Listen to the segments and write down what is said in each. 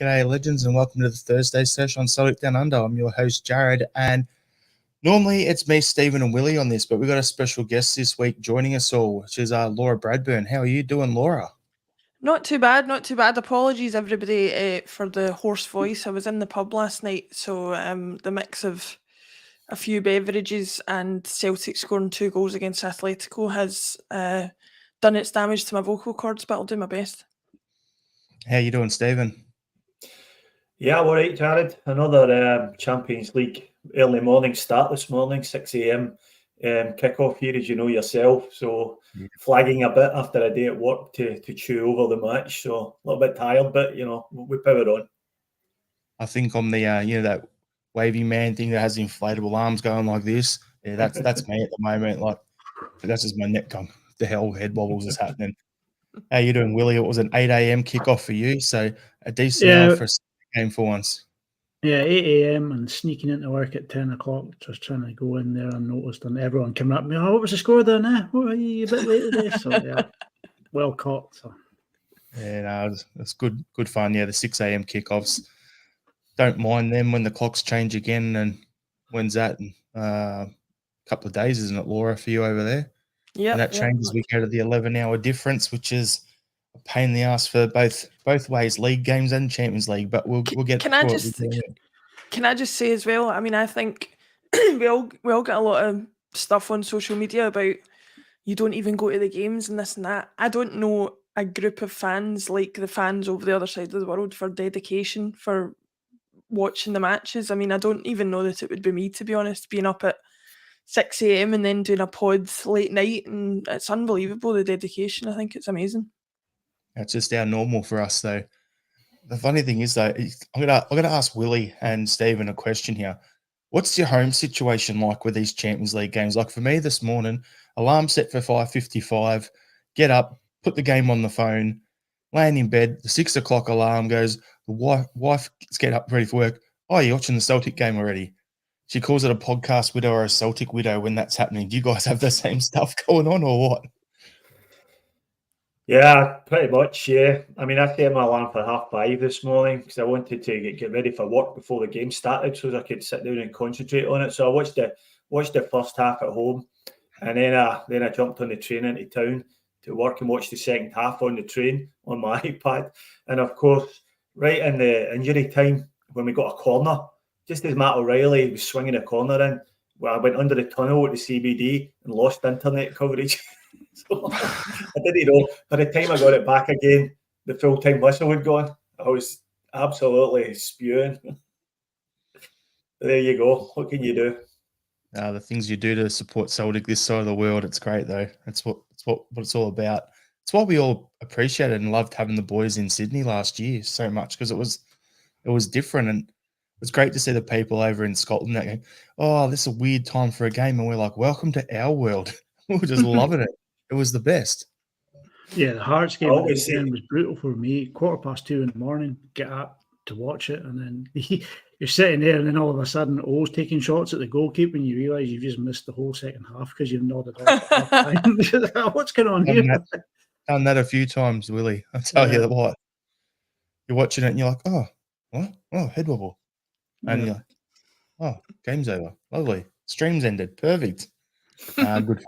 G'day, legends, and welcome to the Thursday Sesh on Celtic Down Under. I'm your host, Jared, and normally it's me, Stephen, and Willie on this, but we've got a special guest this week joining us all, which is Laura Bradburn. How are you doing, Laura? Not too bad, not too bad. Apologies, everybody, for the hoarse voice. I was in the pub last night, so the mix of a few beverages and Celtic scoring 2 goals against Atletico has done its damage to my vocal cords, but I'll do my best. How you doing, Stephen? Yeah, all right, Jared. Another Champions League early morning start this morning, 6 a.m. Kickoff here, as you know yourself. So flagging a bit after a day at work to chew over the match. So a little bit tired, but we power on. I think I'm the that wavy man thing that has the inflatable arms going like this. Yeah, that's me at the moment. Like that's just my neck going. The hell, head wobbles is happening. How you doing, Willie? It was an 8 a.m. kickoff for you, so a decent hour for a game for once. Yeah, 8 a.m. and sneaking into work at 10 o'clock, just trying to go in there unnoticed, and everyone coming up to me, oh, what was the score there now? What are you a bit late today? So, yeah, well caught. So. Yeah, no, it's good fun. Yeah, the 6 a.m. kickoffs. Don't mind them when the clocks change again. And when's that? A couple of days, isn't it, Laura, for you over there? Yeah. And that changes. We go to the 11-hour difference, which is a pain in the ass for both ways, league games and Champions League. But we'll get. Can I just say as well? I mean, I think we all get a lot of stuff on social media about you don't even go to the games and this and that. I don't know a group of fans like the fans over the other side of the world for dedication for watching the matches. I mean, I don't even know that it would be me, to be honest, being up at 6 a.m. and then doing a pod late night, and it's unbelievable, the dedication. I think it's amazing. That's just our normal for us, though. The funny thing is, though, I'm gonna ask Willie and Stephen a question here. What's your home situation like with these Champions League games? Like for me this morning, alarm set for 5:55, get up, put the game on the phone, laying in bed, the 6 o'clock alarm goes, the wife gets get up ready for work. Oh, you're watching the Celtic game already. She calls it a podcast widow or a Celtic widow when that's happening. Do you guys have the same stuff going on or what? Yeah, pretty much, yeah. I mean, I set my alarm for 5:30 this morning because I wanted to get ready for work before the game started so I could sit down and concentrate on it. So I watched the first half at home, and then I jumped on the train into town to work and watched the second half on the train on my iPad. And of course, right in the injury time, when we got a corner, just as Matt O'Reilly was swinging a corner in, where I went under the tunnel at the CBD and lost internet coverage. So I didn't know. By the time I got it back again, the full-time whistle had gone. I was absolutely spewing. There you go. What can you do? The things you do to support Celtic this side of the world, it's great though. It's what it's all about. It's why we all appreciated and loved having the boys in Sydney last year so much, because it was different, and it was great to see the people over in Scotland that go, oh, this is a weird time for a game, and we're like, welcome to our world. We were just loving it. It was the best. Yeah, the Hearts game at the weekend was brutal for me. 2:15 in the morning, get up to watch it, and then you're sitting there, and then all of a sudden, O's taking shots at the goalkeeper, and you realise you've just missed the whole second half because you've nodded off at half time. What's going on here? Done that a few times, Willie. I'll tell you what. You're watching it, and you're like, oh, what? Oh, head wobble. And you're like, oh, game's over. Lovely. Stream's ended. Perfect. Good fun.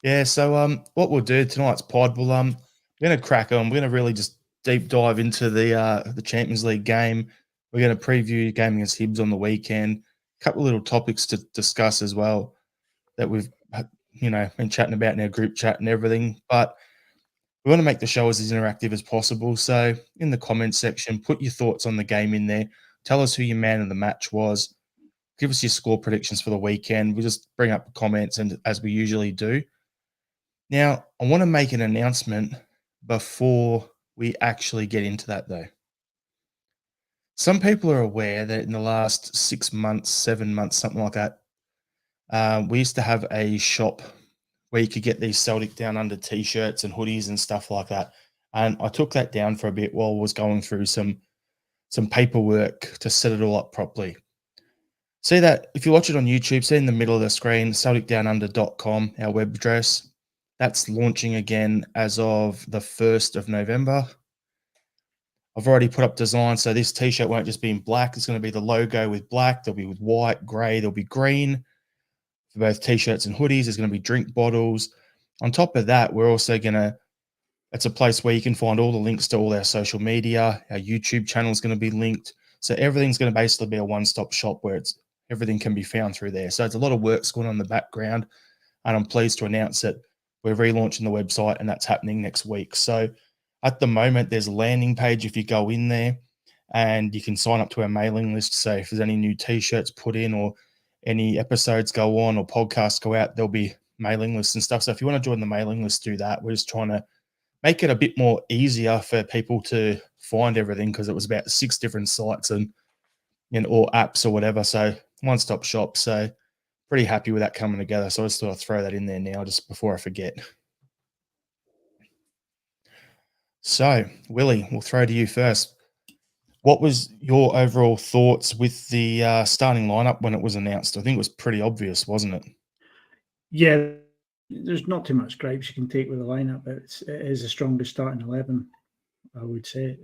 Yeah, so what we'll do tonight's pod, we're going to crack on. We're going to really just deep dive into the Champions League game. We're going to preview the game against Hibs on the weekend. A couple of little topics to discuss as well that we've been chatting about in our group chat and everything. But we want to make the show as interactive as possible. So in the comments section, put your thoughts on the game in there. Tell us who your man of the match was. Give us your score predictions for the weekend. We'll just bring up the comments and as we usually do. Now, I want to make an announcement before we actually get into that, though. Some people are aware that in the last 6 months, 7 months, something like that, we used to have a shop where you could get these Celtic Down Under T-shirts and hoodies and stuff like that. And I took that down for a bit while I was going through some paperwork to set it all up properly. See that, if you watch it on YouTube, see in the middle of the screen, CelticDownUnder.com, our web address. That's launching again as of the 1st of November. I've already put up design, so this t-shirt won't just be in black. It's going to be the logo with black. There'll be with white, grey. There'll be green for both t-shirts and hoodies. There's going to be drink bottles. On top of that, we're also going to, it's a place where you can find all the links to all our social media. Our YouTube channel is going to be linked. So everything's going to basically be a one-stop shop where everything can be found through there. So it's a lot of work's going on in the background, and I'm pleased to announce that we're relaunching the website, and that's happening next week. So at the moment, there's a landing page if you go in there, and you can sign up to our mailing list. So if there's any new t-shirts put in or any episodes go on or podcasts go out, there'll be mailing lists and stuff. So if you want to join the mailing list, do that. We're just trying to make it a bit more easier for people to find everything, because it was about 6 different sites and or apps or whatever. So one-stop shop. So pretty happy with that coming together. So I just thought I'd throw that in there now just before I forget. So, Willie, we'll throw to you first. What was your overall thoughts with the starting lineup when it was announced? I think it was pretty obvious, wasn't it? Yeah, there's not too much gripes you can take with the lineup, but it is the strongest starting 11, I would say.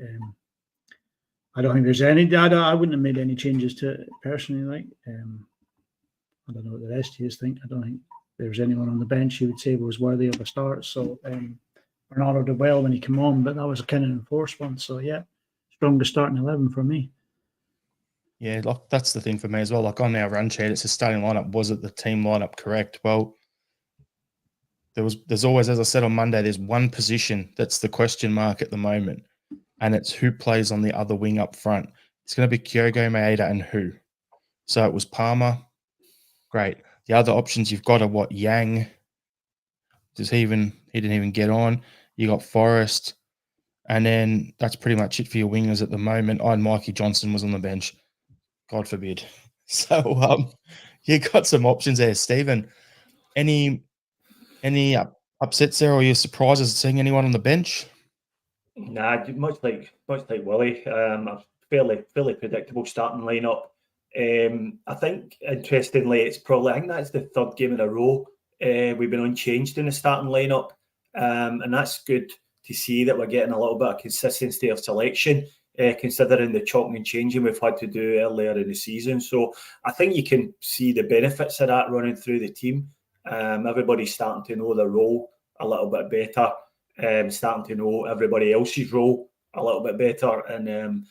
I don't think there's any. I wouldn't have made any changes to it personally. I don't know what the rest of you think. I don't think there was anyone on the bench you would say was worthy of a start. So Bernardo did well when he came on, but that was a kind of enforced one. So yeah, strongest starting 11 for me. Yeah, like that's the thing for me as well. Like on our run sheet, it's a starting lineup. Was it the team lineup correct? Well, there's always, as I said on Monday, there's one position that's the question mark at the moment, and it's who plays on the other wing up front. It's going to be Kyogo Maeda and who. So it was Palma. Great. The other options you've got are what? Yang. He didn't even get on. You got Forrest. And then that's pretty much it for your wingers at the moment. And Mikey Johnson was on the bench. God forbid. So you got some options there, Stephen. Any upsets there, or are you surprised at seeing anyone on the bench? Nah, much like Willie. A fairly predictable starting lineup. I think interestingly, I think that's the 3rd game in a row we've been unchanged in the starting lineup, and that's good to see that we're getting a little bit of consistency of selection, considering the chopping and changing we've had to do earlier in the season. So I think you can see the benefits of that running through the team. Everybody's starting to know their role a little bit better, starting to know everybody else's role a little bit better, and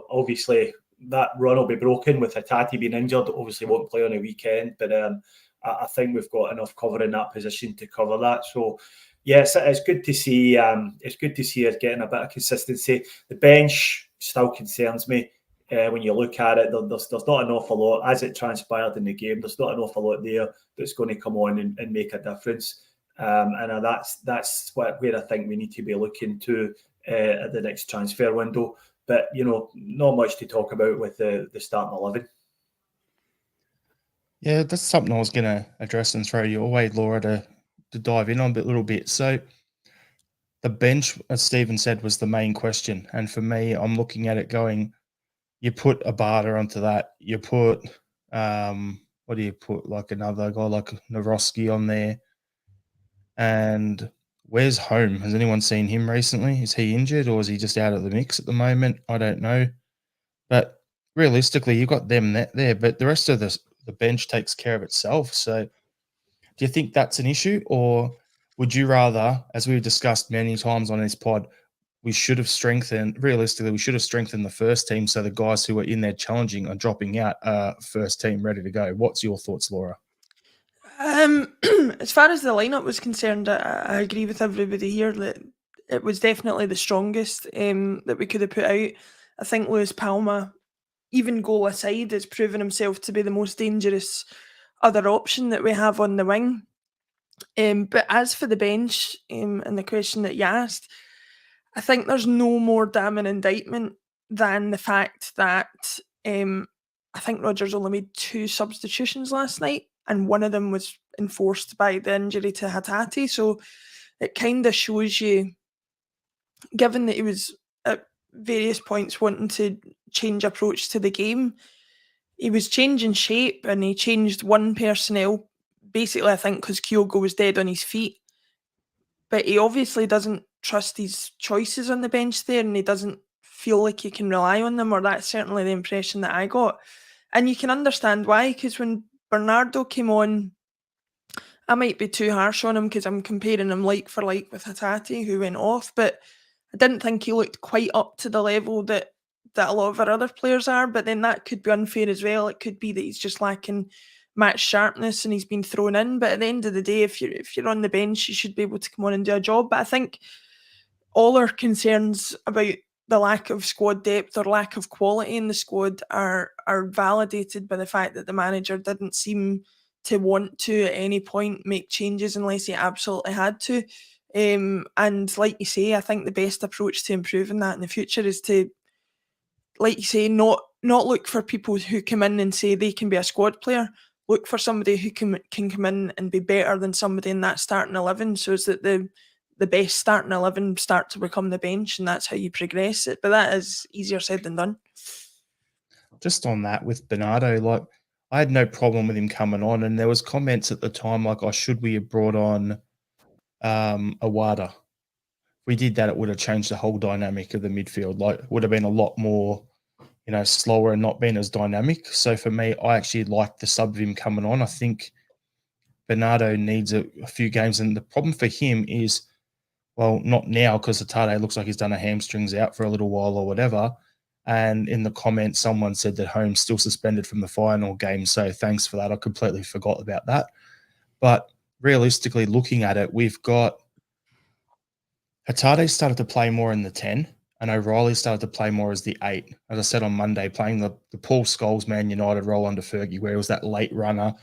obviously that run will be broken with Hatate being injured. Obviously won't play on the weekend, but I think we've got enough cover in that position to cover that. So yes, it's good to see. It's good to see us getting a bit of consistency. The bench still concerns me. When you look at it, there's not an awful lot, as it transpired in the game. There's not an awful lot there that's going to come on and make a difference. And that's where I think we need to be looking to at the next transfer window. But not much to talk about with the starting 11. Yeah, that's something I was going to address and throw your way, Laura, to dive in on a little bit. So the bench, as Stephen said, was the main question. And for me, I'm looking at it going, you put Abada onto that. You put, what do you put? Like another guy like Nawrocki on there. And where's Home? Has anyone seen him recently? Is he injured, or is he just out of the mix at the moment? I don't know. But realistically, you've got them there, but the rest of the bench takes care of itself. So do you think that's an issue, or would you rather, as we've discussed many times on this pod, we should have strengthened the first team, so the guys who are in there challenging are dropping out, first team ready to go? What's your thoughts, Laura? As far as the lineup was concerned, I agree with everybody here that it was definitely the strongest that we could have put out. I think Luis Palma, even goal aside, has proven himself to be the most dangerous other option that we have on the wing. But as for the bench and the question that you asked, I think there's no more damning indictment than the fact that I think Rodgers only made 2 substitutions last night, and one of them was enforced by the injury to Hatate. So it kind of shows you, given that he was at various points wanting to change approach to the game, he was changing shape, and he changed one personnel, basically I think because Kyogo was dead on his feet. But he obviously doesn't trust his choices on the bench there, and he doesn't feel like you can rely on them, or that's certainly the impression that I got. And you can understand why, because when Bernardo came on, I might be too harsh on him because I'm comparing him like for like with Hatate, who went off, but I didn't think he looked quite up to the level that a lot of our other players are. But then that could be unfair as well. It could be that he's just lacking match sharpness and he's been thrown in. But at the end of the day, if you're on the bench, you should be able to come on and do a job. But I think all our concerns about the lack of squad depth or lack of quality in the squad are validated by the fact that the manager didn't seem to want to at any point make changes unless he absolutely had to. And like you say, I think the best approach to improving that in the future is to, like you say, not look for people who come in and say they can be a squad player. Look for somebody who can come in and be better than somebody in that starting 11, so that the best starting 11 start to become the bench, and that's how you progress it. But that is easier said than done. Just on that with Bernardo, like, I had no problem with him coming on, and there was comments at the time like, "Oh, should we have brought on Awada?" If we did that, it would have changed the whole dynamic of the midfield. Like, it would have been a lot more, slower and not been as dynamic. So for me, I actually like the sub of him coming on. I think Bernardo needs a few games, and the problem for him is, well, not now because Hatate looks like he's done a hamstrings out for a little while or whatever. And in the comments, someone said that Holmes still suspended from the final game. So thanks for that. I completely forgot about that. But realistically, looking at it, we've got Hatate started to play more in the 10, and O'Reilly started to play more as the 8. As I said on Monday, playing the Paul Scholes Man United role under Fergie, where he was that late runner,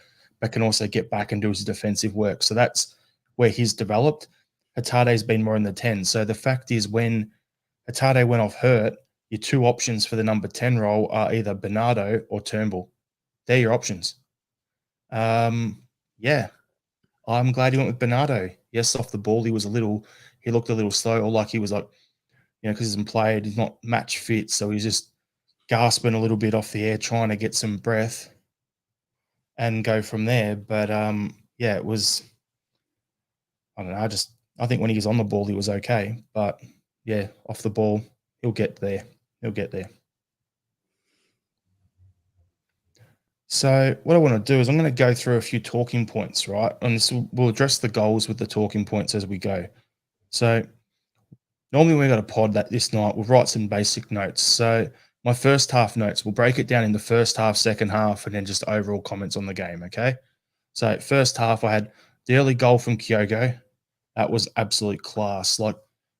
but can also get back and do his defensive work. So that's where he's developed. Hatate's been more in the 10. So the fact is, when Hatate went off hurt, your two options for the number 10 role are either Bernardo or Turnbull. They're your options. Yeah, I'm glad he went with Bernardo. Yes, off the ball, he looked a little slow, or like he was like, because he hasn't played, he's not match fit, so he's just gasping a little bit off the air, trying to get some breath and go from there. But yeah, it was, I don't know, I think when he was on the ball, he was okay. But yeah, off the ball, he'll get there. So what I want to do is I'm going to go through a few talking points, right? And we'll address the goals with the talking points as we go. So normally when we've got a pod this night, we'll write some basic notes. So my first half notes, we'll break it down in the first half, second half, and then just overall comments on the game, okay? So first half, I had the early goal from Kyogo. That was absolute class. Like,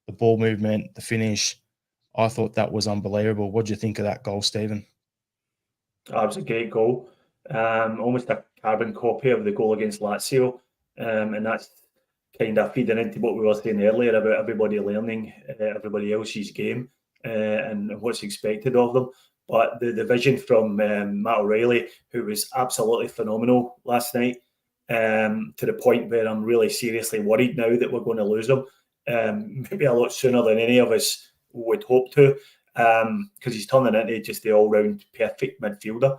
the ball movement, the finish, I thought that was unbelievable. What do you think of that goal, Stephen? That was a great goal. Almost a carbon copy of the goal against Lazio. And that's kind of feeding into what we were saying earlier about everybody learning everybody else's game and what's expected of them. But the vision from Matt O'Reilly, who was absolutely phenomenal last night, to the point where I'm really seriously worried now that we're going to lose him, maybe a lot sooner than any of us would hope to, because he's turning into just the all-round perfect midfielder.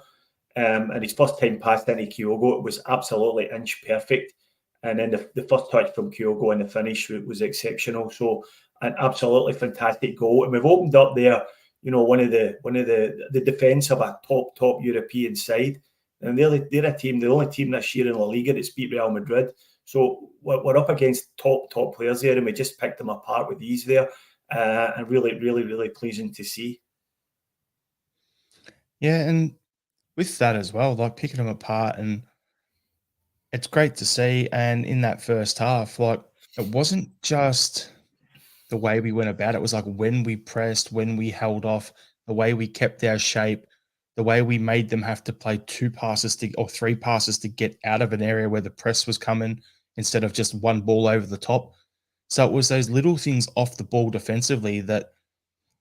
And his first time passed into Kyogo, it was absolutely inch perfect. And then the first touch from Kyogo and the finish was exceptional. So an absolutely fantastic goal. And we've opened up there, one of the defence of a top European side. And they're a team, the only team this year in La Liga that's beat Real Madrid. So we're up against top players there, and we just picked them apart with ease there. And really, really, really pleasing to see. Yeah, and with that as well, like picking them apart, and it's great to see. And in that first half, like, it wasn't just the way we went about it. It was like when we pressed, when we held off, the way we kept our shape, the way we made them have to play 2 passes or 3 passes to get out of an area where the press was coming instead of just one ball over the top. So it was those little things off the ball defensively that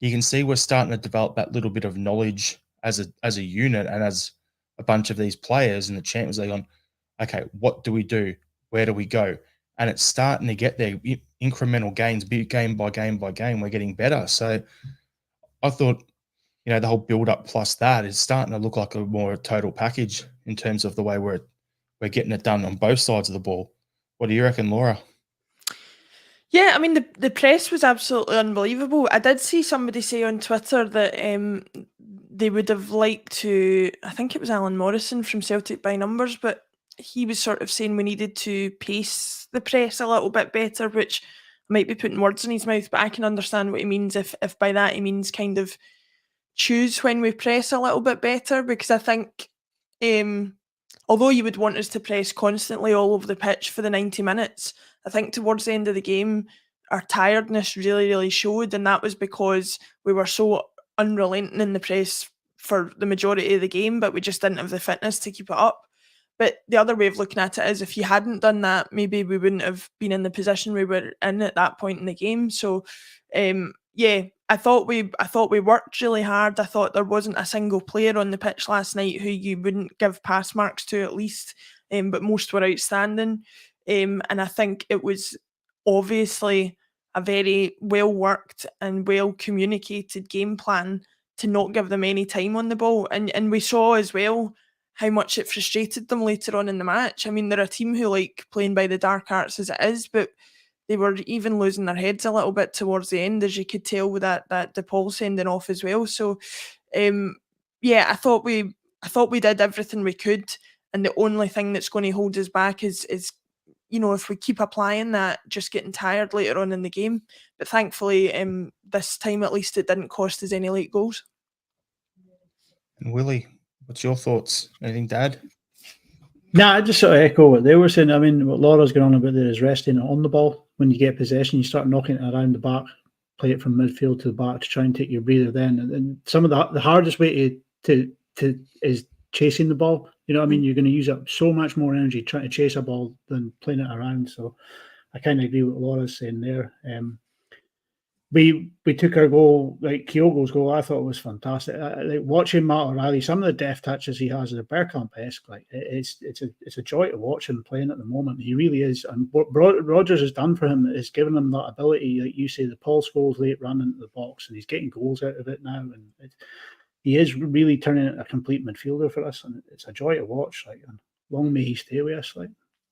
you can see we're starting to develop that little bit of knowledge as a unit and as a bunch of these players in the Champions League on, okay, what do we do? Where do we go? And it's starting to get there. Incremental gains, game by game by game, we're getting better. So I thought, the whole build-up plus that is starting to look like a more total package in terms of the way we're getting it done on both sides of the ball. What do you reckon, Laura? Yeah, I mean, the press was absolutely unbelievable. I did see somebody say on Twitter that they would have liked to, I think it was Alan Morrison from Celtic by Numbers, but he was sort of saying we needed to pace the press a little bit better, which might be putting words in his mouth, but I can understand what he means if by that he means kind of choose when we press a little bit better, because I think although you would want us to press constantly all over the pitch for the 90 minutes, I think towards the end of the game, our tiredness really, really showed, and that was because we were so unrelenting in the press for the majority of the game, but we just didn't have the fitness to keep it up. But the other way of looking at it is if you hadn't done that, maybe we wouldn't have been in the position we were in at that point in the game. So, yeah, I thought we worked really hard. I thought there wasn't a single player on the pitch last night who you wouldn't give pass marks to at least, but most were outstanding. And I think it was obviously a very well worked and well communicated game plan to not give them any time on the ball. And we saw as well how much it frustrated them later on in the match. I mean, they're a team who like playing by the dark arts as it is, but they were even losing their heads a little bit towards the end, as you could tell with that DePaul sending off as well. So, yeah, I thought we did everything we could, and the only thing that's going to hold us back is if we keep applying that, just getting tired later on in the game. But thankfully, this time at least it didn't cost us any late goals. And Willie, what's your thoughts? Anything to add? Nah, I just sort of echo what they were saying. I mean, what Laura's going on about there is resting it on the ball. When you get possession, you start knocking it around the back, play it from midfield to the back to try and take your breather then. And some of the hardest way to is chasing the ball. You know what I mean? You're going to use up so much more energy trying to chase a ball than playing it around. So I kind of agree with what Laura's saying there. We took our goal, like Kyogo's goal, I thought was fantastic. Like watching Matt O'Reilly, some of the deft touches he has is a Bergkamp-esque. Like it's a joy to watch him playing at the moment. He really is. And what Rodgers has done for him is given him that ability, like you say, the Paul Scholes late run into the box, and he's getting goals out of it now. And he is really turning into a complete midfielder for us, and it's a joy to watch. Like, and long may he stay with us. Like.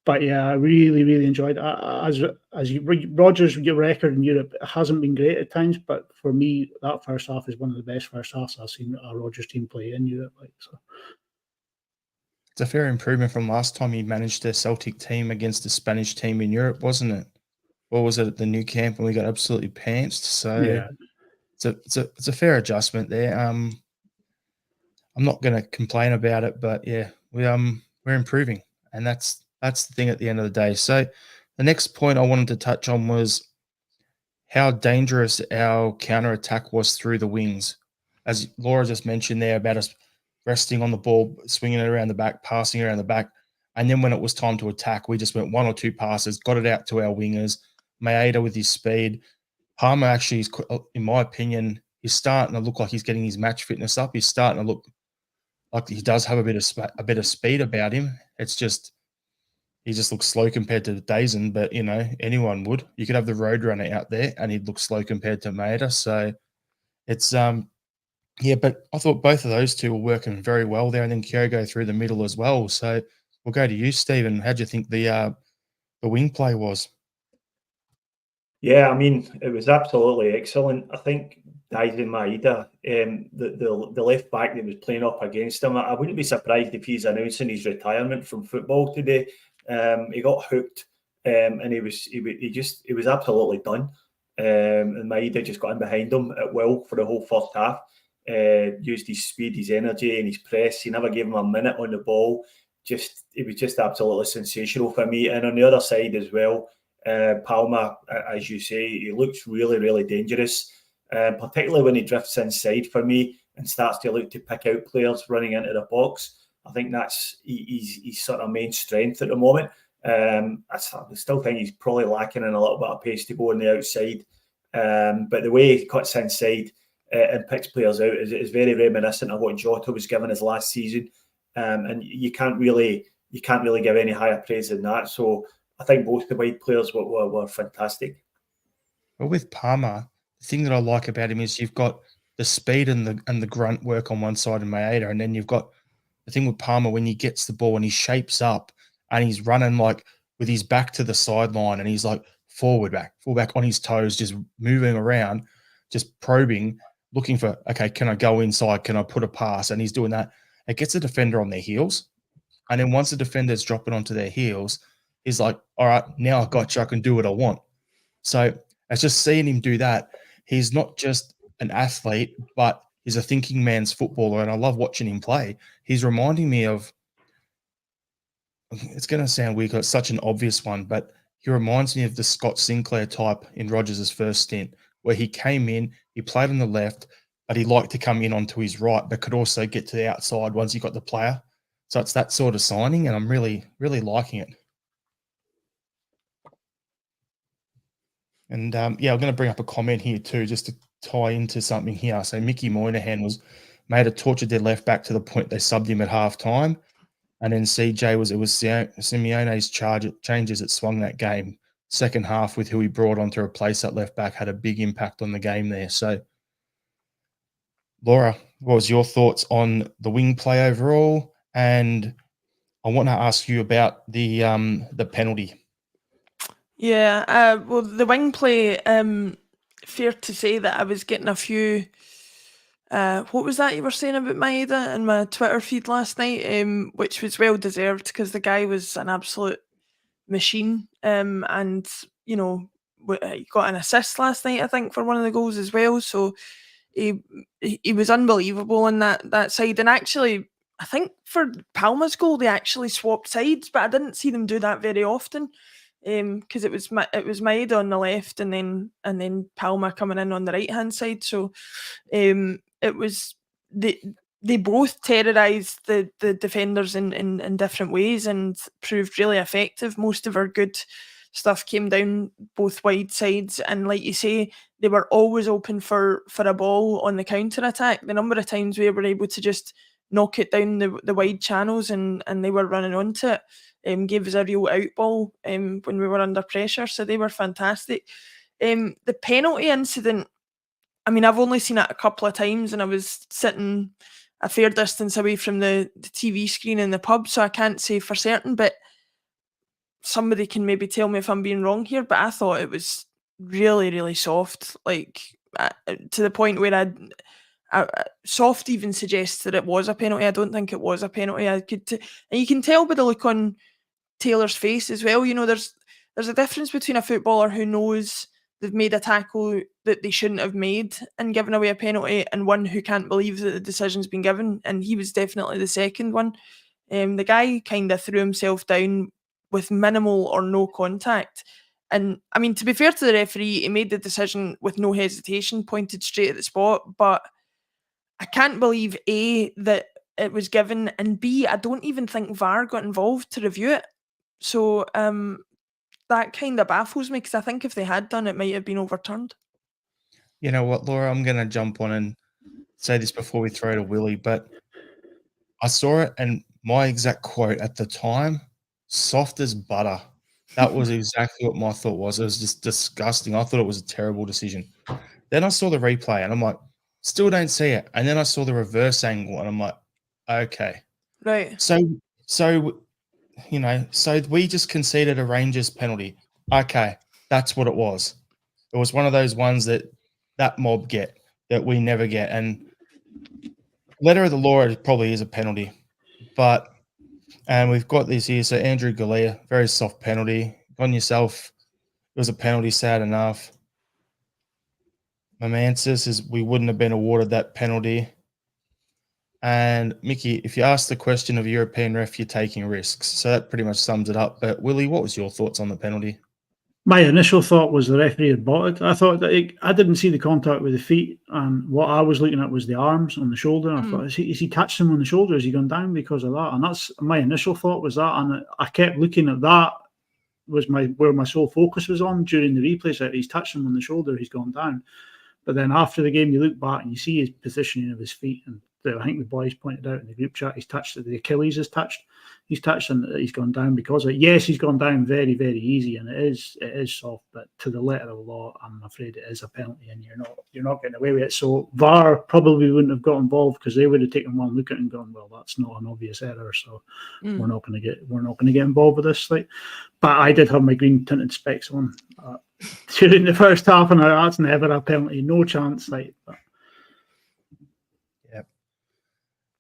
But yeah, I really, really enjoyed it. Rodgers' record in Europe hasn't been great at times, but for me, that first half is one of the best first halves I've seen a Rodgers team play in Europe. It's a fair improvement from last time he managed a Celtic team against a Spanish team in Europe, wasn't it? What was it at the new camp when we got absolutely pantsed? So yeah, it's a fair adjustment there. I'm not going to complain about it, but yeah, we're improving, and that's the thing at the end of the day. So the next point I wanted to touch on was how dangerous our counter-attack was through the wings. As Laura just mentioned there about us resting on the ball, swinging it around the back, passing it around the back. And then when it was time to attack, we just went one or two passes, got it out to our wingers. Maeda with his speed. Palma actually, is, in my opinion, he's starting to look like he's getting his match fitness up. He's starting to look like he does have a bit of speed about him. It's just he just looks slow compared to Dazen, but anyone would. You could have the Roadrunner out there, and he'd look slow compared to Maeda. So it's yeah. But I thought both of those two were working very well there, and then Kyogo through the middle as well. So we'll go to you, Stephen. How do you think the wing play was? Yeah, I mean, it was absolutely excellent. I think Daisen Maeda, the left back that was playing up against him, I wouldn't be surprised if he's announcing his retirement from football today. He got hooked, and he was absolutely done. And Maeda just got in behind him at will for the whole first half. Used his speed, his energy, and his press. He never gave him a minute on the ball. It was just absolutely sensational for me. And on the other side as well, Palma, as you say, he looks really, really dangerous, particularly when he drifts inside for me and starts to look to pick out players running into the box. I think that's his sort of main strength at the moment. I still think he's probably lacking in a little bit of pace to go on the outside. But the way he cuts inside and picks players out is very reminiscent of what Jota was given his last season. And you can't really give any higher praise than that. So I think both the wide players were fantastic. Well, with Palma, the thing that I like about him is you've got the speed and the grunt work on one side of Maeda, and then you've got the thing with Palma when he gets the ball and he shapes up and he's running like with his back to the sideline and he's like fullback on his toes, just moving around, just probing, looking for, okay, can I go inside? Can I put a pass? And he's doing that. It gets the defender on their heels. And then once the defender's dropping onto their heels, he's like, all right, now I've got you. I can do what I want. So it's just seeing him do that. He's not just an athlete, but he's a thinking man's footballer. And I love watching him play. He's reminding me of, it's going to sound weird because it's such an obvious one, but he reminds me of the Scott Sinclair type in Rodgers' first stint, where he came in, he played on the left, but he liked to come in onto his right, but could also get to the outside once he got the player. So it's that sort of signing, and I'm really, really liking it. And I'm going to bring up a comment here too, just to tie into something here. So Mickey Moynihan was made a tortured their left back to the point they subbed him at half time. And then CJ was Simeone's changes that swung that game. Second half with who he brought on to replace that left back had a big impact on the game there. So, Laura, what was your thoughts on the wing play overall? And I want to ask you about the penalty. Yeah, well, the wing play, fair to say that I was getting a few... what was that you were saying about Maeda in my Twitter feed last night? Which was well deserved because the guy was an absolute machine. And you know, he got an assist last night, I think, for one of the goals as well. So he was unbelievable on that side. And actually, I think for Palma's goal, they actually swapped sides, but I didn't see them do that very often. Because it was Maeda on the left and then Palma coming in on the right hand side. So it was they both terrorised the defenders in different ways and proved really effective. Most of our good stuff came down both wide sides, and like you say, they were always open for a ball on the counter attack. The number of times we were able to just knock it down the wide channels and they were running onto it. Gave us a real out ball when we were under pressure, so they were fantastic. The penalty incident, I mean, I've only seen it a couple of times and I was sitting a fair distance away from the TV screen in the pub, so I can't say for certain, but somebody can maybe tell me if I'm being wrong here, but I thought it was really, really soft, like to the point where soft even suggests that it was a penalty. I don't think it was a penalty. And you can tell by the look on Taylor's face as well. You know, there's a difference between a footballer who knows they've made a tackle that they shouldn't have made and given away a penalty, and one who can't believe that the decision's been given. And he was definitely the second one. The guy kind of threw himself down with minimal or no contact. And I mean, to be fair to the referee, he made the decision with no hesitation, pointed straight at the spot. But I can't believe A, that it was given, and B, I don't even think VAR got involved to review it. So that kind of baffles me, because I think if they had done, it might have been overturned. You know what, Laura? I'm going to jump on and say this before we throw to Willie, but I saw it, and my exact quote at the time, soft as butter. That was exactly what my thought was. It was just disgusting. I thought it was a terrible decision. Then I saw the replay, and I'm like, still don't see it. And then I saw the reverse angle, and I'm like, okay. Right. So you know, so we just conceded a Rangers penalty. Okay, that's what it was. It was one of those ones that mob get, that we never get. And letter of the law, it probably is a penalty. But we've got this here. So Andrew Galea, very soft penalty. On yourself, it was a penalty, sad enough. Mamansis is we wouldn't have been awarded that penalty. And Mickey, if you ask the question of a European ref, you're taking risks. So that pretty much sums it up. But Willie, what was your thoughts on the penalty? My initial thought was the referee had bought it. I thought that I didn't see the contact with the feet, and what I was looking at was the arms on the shoulder. And I thought, is he touched him on the shoulder? Has he gone down because of that? And that's my initial thought was that. And I kept looking at that, was where my sole focus was on during the replays. That he's touched him on the shoulder, he's gone down. But then after the game, you look back and you see his positioning of his feet, and I think the boys pointed out in the group chat, he's touched it. The Achilles is touched. He's touched and he's gone down because of it. Yes, he's gone down very, very easy, and it is soft, but to the letter of the law, I'm afraid it is a penalty, and you're not getting away with it. So VAR probably wouldn't have got involved because they would have taken one look at it and gone, well, that's not an obvious error, so we're not going to get involved with this. Like, but I did have my green tinted specs on during the first half, and that's never a penalty, no chance. Like, but.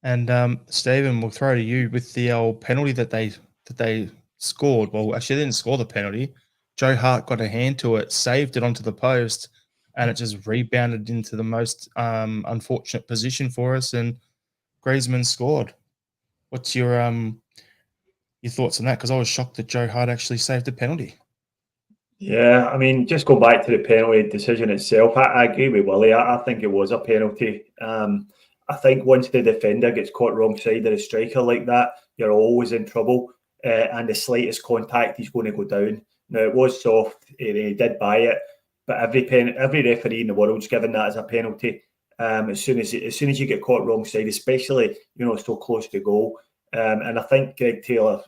And Stephen, we'll throw to you with the old penalty that they scored. Well, actually, they didn't score the penalty. Joe Hart got a hand to it, saved it onto the post, and it just rebounded into the most unfortunate position for us. And Griezmann scored. What's your thoughts on that? Because I was shocked that Joe Hart actually saved the penalty. Yeah, I mean, just go back to the penalty decision itself. I agree with Willie. I think it was a penalty. I think once the defender gets caught wrong side of the striker like that, you're always in trouble. And the slightest contact, he's going to go down. Now, it was soft. He did buy it. But every referee in the world's given that as a penalty. As soon as you get caught wrong side, especially, so close to goal. And I think Greg Taylor,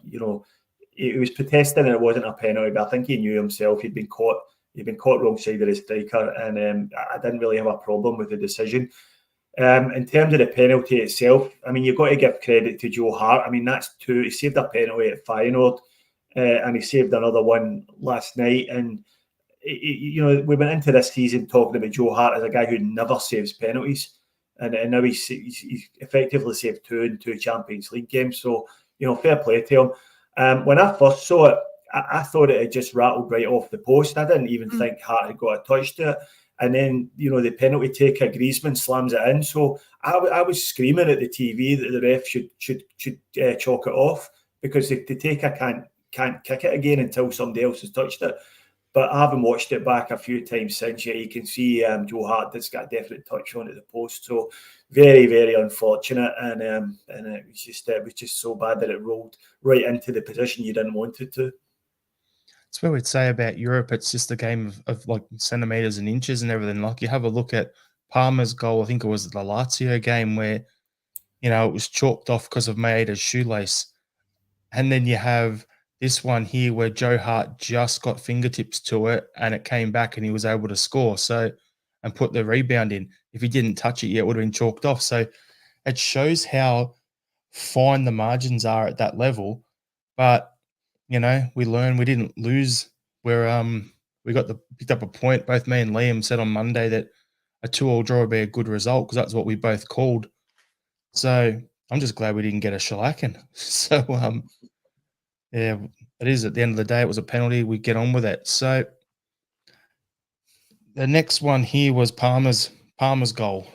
he was protesting and it wasn't a penalty, but I think he knew himself. He'd been caught wrong side of the striker. And I didn't really have a problem with the decision. In terms of the penalty itself, I mean, you've got to give credit to Joe Hart. I mean, that's two. He saved a penalty at Feyenoord, and he saved another one last night. And, we went into this season talking about Joe Hart as a guy who never saves penalties. And now he's effectively saved two in two Champions League games. So, fair play to him. When I first saw it, I thought it had just rattled right off the post. I didn't even think Hart had got a touch to it. And then, the penalty taker, Griezmann, slams it in. So I was screaming at the TV that the ref should chalk it off because the taker can't kick it again until somebody else has touched it. But I haven't watched it back a few times since. Yeah, you can see Joe Hart has got a definite touch on at the post. So very, very unfortunate. And it was just so bad that it rolled right into the position you didn't want it to. That's what we'd say about Europe. It's just a game of like centimetres and inches and everything. Like you have a look at Palma's goal. I think it was the Lazio game where, it was chalked off because of Maeda's shoelace. And then you have this one here where Joe Hart just got fingertips to it and it came back and he was able to score. And put the rebound in. If he didn't touch it, it would have been chalked off. So it shows how fine the margins are at that level. But we learned we didn't lose. We picked up a point. Both me and Liam said on Monday that a 2-2 draw would be a good result because that's what we both called. So I'm just glad we didn't get a shellacking. So yeah, it is at the end of the day. It was a penalty. We get on with it. So the next one here was Palma's goal.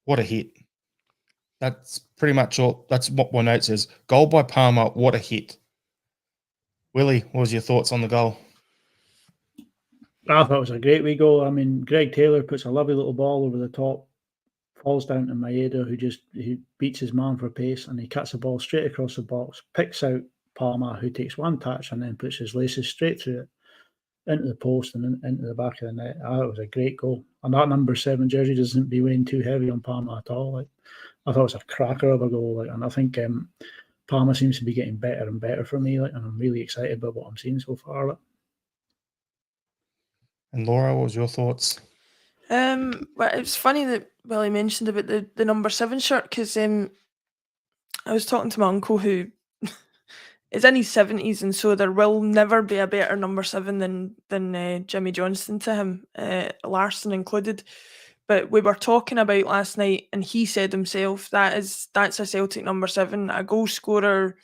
What a hit. That's pretty much all. That's what my note says. Goal by Palma. What a hit. Willie, what was your thoughts on the goal? I thought it was a great wee goal. I mean, Greg Taylor puts a lovely little ball over the top, falls down to Maeda, who beats his man for pace, and he cuts the ball straight across the box, picks out Palma, who takes one touch and then puts his laces straight through it, into the post and into the back of the net. It was a great goal. And that number 7 jersey doesn't be weighing too heavy on Palma at all. I thought it was a cracker of a goal, and I think Palma seems to be getting better and better for me, and I'm really excited about what I'm seeing so far. And Laura, what was your thoughts? Well, it's funny that Willie mentioned about the number 7 shirt because I was talking to my uncle who is in his 70s, and so there will never be a better number 7 than Jimmy Johnston to him, Larsson included. But we were talking about last night, and he said himself that's a Celtic number 7, a goal scorer,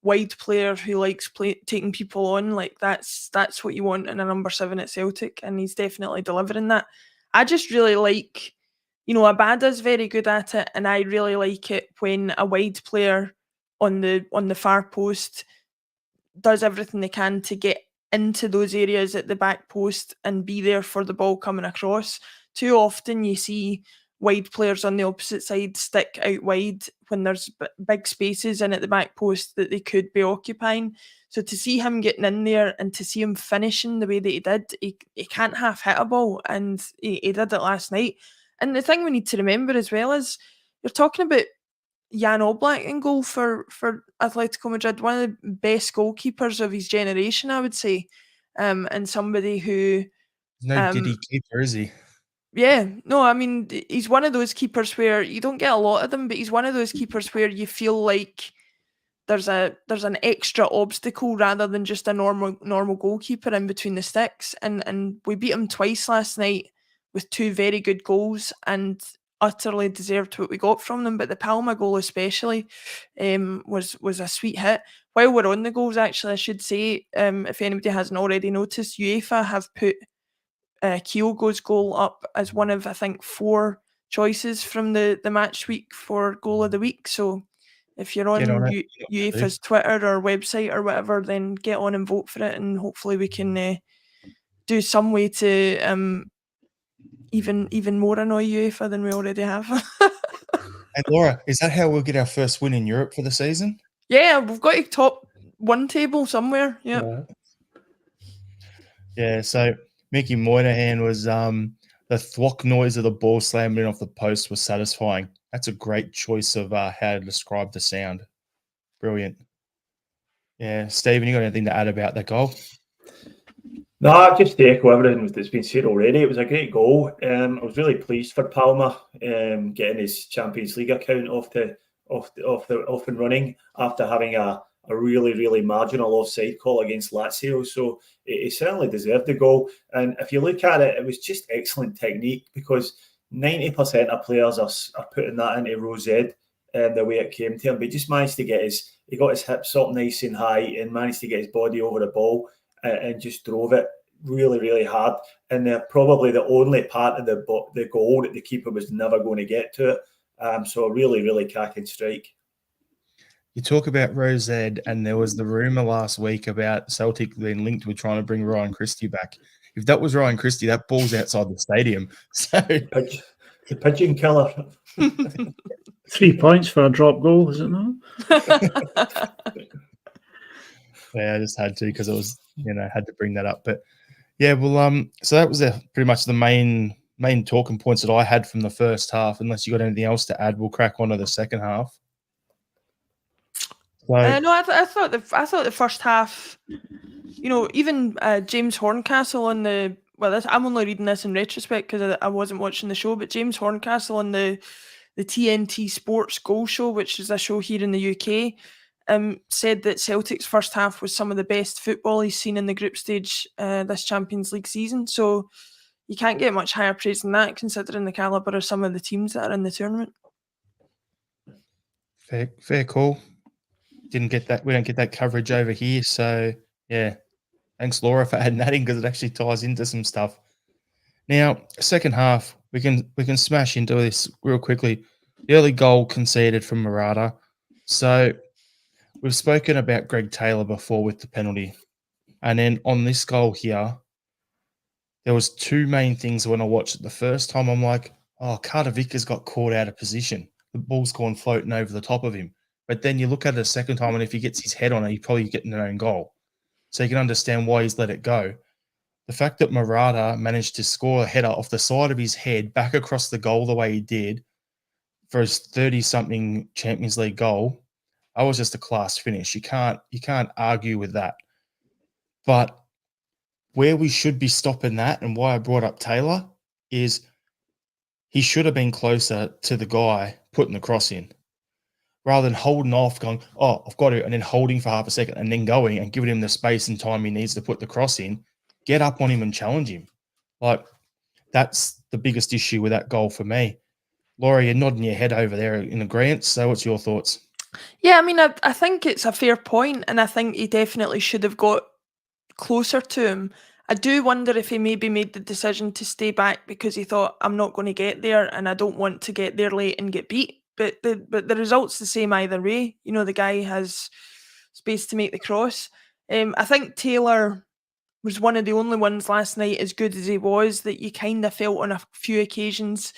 wide player who likes taking people on. Like that's what you want in a number 7 at Celtic, and he's definitely delivering that. I just really like, Abada's very good at it, and I really like it when a wide player on the far post does everything they can to get into those areas at the back post and be there for the ball coming across. Too often you see wide players on the opposite side stick out wide when there's big spaces in at the back post that they could be occupying. So to see him getting in there and to see him finishing the way that he did, he can't half hit a ball, and he did it last night. And the thing we need to remember as well is you're talking about Jan Oblak in goal for Atletico Madrid, one of the best goalkeepers of his generation, I would say, and somebody who no giddy keeper, is he? Yeah, no, I mean, he's one of those keepers where you don't get a lot of them, but he's one of those keepers where you feel like there's an extra obstacle rather than just a normal goalkeeper in between the sticks. And we beat him twice last night with 2 very good goals and utterly deserved what we got from them. But the Palma goal especially was a sweet hit. While we're on the goals, actually, I should say, if anybody hasn't already noticed, UEFA have put Kyogo's goal up as one of, I think, 4 choices from the match week for goal of the week. So if you're on UEFA's Twitter or website or whatever, then get on and vote for it, and hopefully we can do some way to even more annoy UEFA than we already have. And Laura, is that how we'll get our first win in Europe for the season? Yeah, we've got a top 1 table somewhere. Yeah. Yeah, so Mickey Moynihan was the thwack noise of the ball slamming off the post was satisfying. That's a great choice of how to describe the sound. Brilliant. Yeah, Stephen, you got anything to add about that goal? No, just to echo everything that's been said already. It was a great goal. I was really pleased for Palma getting his Champions League account off and running after having a really marginal offside call against Lazio. So he certainly deserved the goal. And if you look at it, it was just excellent technique, because 90% of players are putting that into row Z the way it came to him. But he just managed to get his hips up nice and high and managed to get his body over the ball and just drove it really hard. And probably the only part of the goal that the keeper was never going to get to it. So a really cracking strike. You talk about Rose Ed, and there was the rumour last week about Celtic being linked with trying to bring Ryan Christie back. If that was Ryan Christie, that ball's outside the stadium. So the pigeon killer. 3 points for a drop goal, is it not? Yeah, I just had to, because it was, had to bring that up. But yeah, well, so that was pretty much the main talking points that I had from the first half. Unless you got anything else to add, we'll crack on to the second half. No, I thought the first half, even James Horncastle on the I'm only reading this in retrospect because I wasn't watching the show, but James Horncastle on the TNT Sports Goal Show, which is a show here in the UK, said that Celtic's first half was some of the best football he's seen in the group stage this Champions League season. So you can't get much higher praise than that, considering the calibre of some of the teams that are in the tournament. Fair call. We don't get that coverage over here. So yeah, thanks Laura for adding that in, because it actually ties into some stuff. Now, second half, we can smash into this real quickly. The early goal conceded from Murata. So we've spoken about Greg Taylor before with the penalty. And then on this goal here, there was 2 main things when I watched it. The first time I'm like, oh, Carter Vickers got caught out of position. The ball's gone floating over the top of him. But then you look at it a second time, and if he gets his head on it, he's probably getting an own goal. So you can understand why he's let it go. The fact that Murata managed to score a header off the side of his head back across the goal the way he did for his 30-something Champions League goal, that was just a class finish. You can't argue with that. But where we should be stopping that, and why I brought up Taylor, is he should have been closer to the guy putting the cross in, rather than holding off, going, oh, I've got to, and then holding for half a second and then going and giving him the space and time he needs to put the cross in. Get up on him and challenge him. Like, that's the biggest issue with that goal for me. Laura, you're nodding your head over there in agreement. So what's your thoughts? Yeah, I mean, I think it's a fair point, and I think he definitely should have got closer to him. I do wonder if he maybe made the decision to stay back because he thought, I'm not going to get there and I don't want to get there late and get beat. But the result's the same either way. The guy has space to make the cross. I think Taylor was one of the only ones last night, as good as he was, that you kind of felt on a few occasions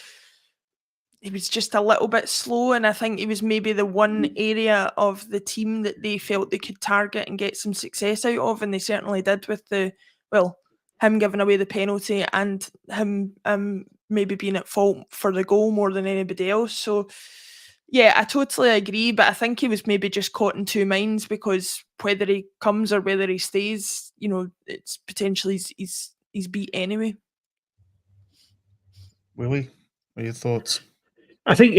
he was just a little bit slow, and I think he was maybe the one area of the team that they felt they could target and get some success out of, and they certainly did with him giving away the penalty and him maybe being at fault for the goal more than anybody else. So, yeah, I totally agree, but I think he was maybe just caught in two minds because whether he comes or whether he stays, it's potentially he's beat anyway. Willie, what are your thoughts? I think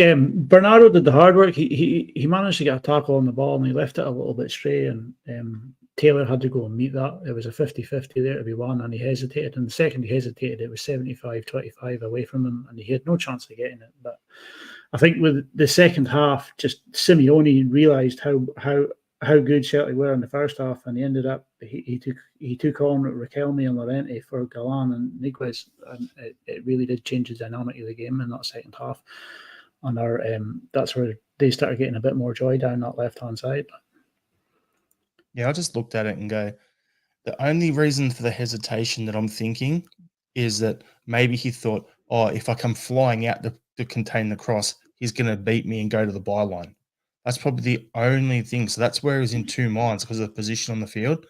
Bernardo did the hard work. He managed to get a tackle on the ball and he left it a little bit stray, and Taylor had to go and meet that. It was a 50-50 there to be won, and he hesitated. And the second he hesitated, it was 75-25 away from him, and he had no chance of getting it. But I think with the second half, just Simeone realised how good Celtic were in the first half, and he ended up he took on Riquelme and Llorente for Galan and Niguez, and it really did change the dynamic of the game in that second half. And that's where they started getting a bit more joy down that left-hand side. Yeah, I just looked at it and go, the only reason for the hesitation that I'm thinking is that maybe he thought, if I come flying out to contain the cross, he's going to beat me and go to the byline. That's probably the only thing. So that's where he's in two minds because of the position on the field.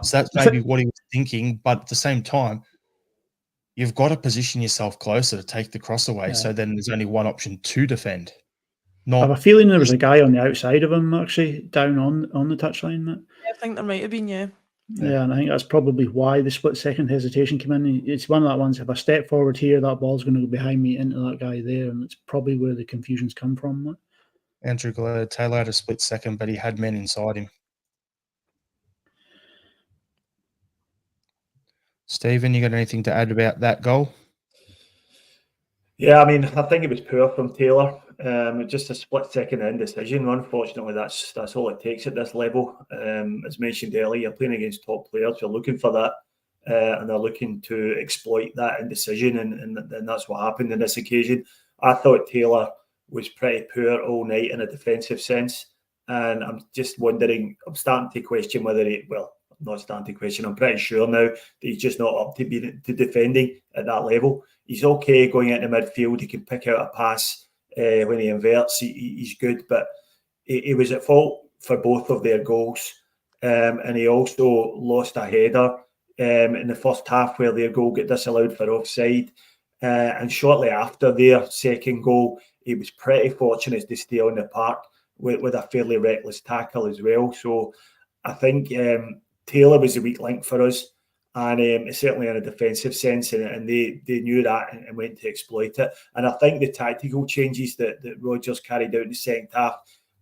So that's maybe what he was thinking. But at the same time, you've got to position yourself closer to take the cross away. Yeah. So then there's only one option to defend. I have a feeling there was a guy on the outside of him actually down on the touchline. Yeah, I think there might have been, yeah. Yeah, and I think that's probably why the split-second hesitation came in. It's one of that ones, if I step forward here, that ball's going to go behind me into that guy there, and it's probably where the confusion's come from. Andrew Glad, Taylor had a split second, but he had men inside him. Stephen, you got anything to add about that goal? Yeah, I mean, I think it was poor from Taylor. Just a split-second indecision. Unfortunately, that's all it takes at this level. As mentioned earlier, you're playing against top players. You're looking for that, and they're looking to exploit that indecision, and that's what happened in this occasion. I thought Taylor was pretty poor all night in a defensive sense, and I'm just wondering. I'm starting to question whether not starting to question. I'm pretty sure now that he's just not up to defending at that level. He's okay going into midfield. He can pick out a pass when he inverts. He's good, but he was at fault for both of their goals. And he also lost a header in the first half where their goal got disallowed for offside. And shortly after their second goal, he was pretty fortunate to stay on the park with a fairly reckless tackle as well. So I think Taylor was a weak link for us. And certainly in a defensive sense, and they knew that and went to exploit it. And I think the tactical changes that Rodgers carried out in the second half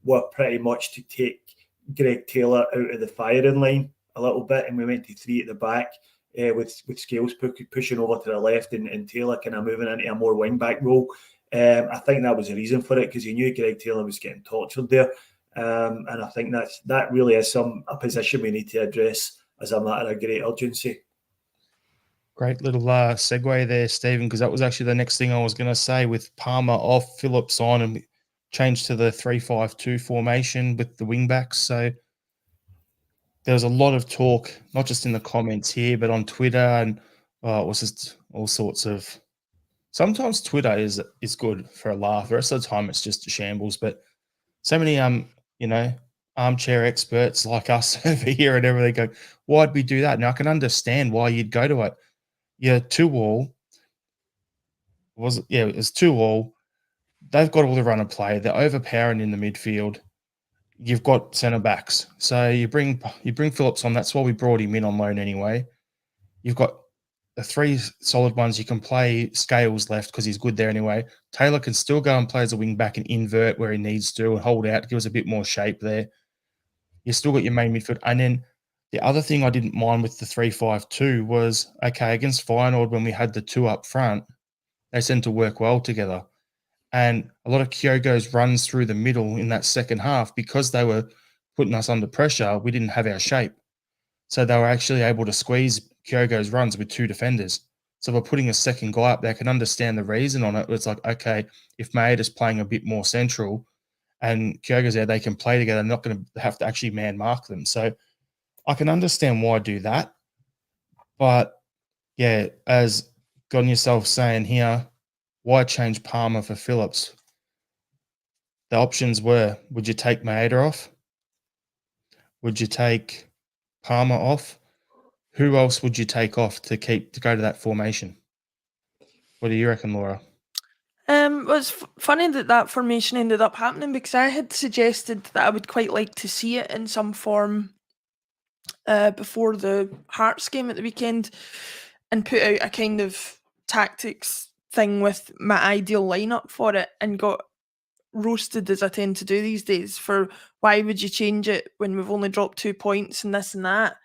were pretty much to take Greg Taylor out of the firing line a little bit, and we went to three at the back with Scales pushing over to the left and Taylor kind of moving into a more wing-back role. I think that was the reason for it, because he knew Greg Taylor was getting tortured there. And I think that really is a position we need to address as a matter of great urgency. Great little segue there, Stephen, because that was actually the next thing I was going to say. With Palma off, Phillips on, and changed to the 3-5-2 formation with the wing-backs. So there was a lot of talk, not just in the comments here, but on Twitter, and it was just all sorts of... Sometimes Twitter is good for a laugh. The rest of the time, it's just a shambles. But so many, armchair experts like us over here and everything go, why'd we do that? Now, I can understand why you'd go to it. Yeah, 2-2. It was 2-2. They've got all the run of play. They're overpowering in the midfield. You've got centre backs. So you bring Phillips on. That's why we brought him in on loan anyway. You've got the three solid ones. You can play Scales left because he's good there anyway. Taylor can still go and play as a wing back and invert where he needs to and hold out, give us a bit more shape there. You still got your main midfield. And then the other thing I didn't mind with the 3-5-2 was, okay, against Feyenoord when we had the two up front, they seemed to work well together. And a lot of Kyogo's runs through the middle in that second half, because they were putting us under pressure, we didn't have our shape. So they were actually able to squeeze Kyogo's runs with two defenders. So by putting a second guy up there, I can understand the reason on it. It's like, okay, if Maeda's playing a bit more central and Kyogo's there, they can play together. They're not going to have to actually man mark them. So I can understand why do that. But yeah, as got yourself saying here, why change Palma for Phillips? The options were, would you take Maeda off? Would you take Palma off? Who else would you take off to go to that formation? What do you reckon, Laura? Well, it's funny that formation ended up happening, because I had suggested that I would quite like to see it in some form before the Hearts game at the weekend, and put out a kind of tactics thing with my ideal lineup for it, and got roasted, as I tend to do these days, for why would you change it when we've only dropped 2 points and this and that.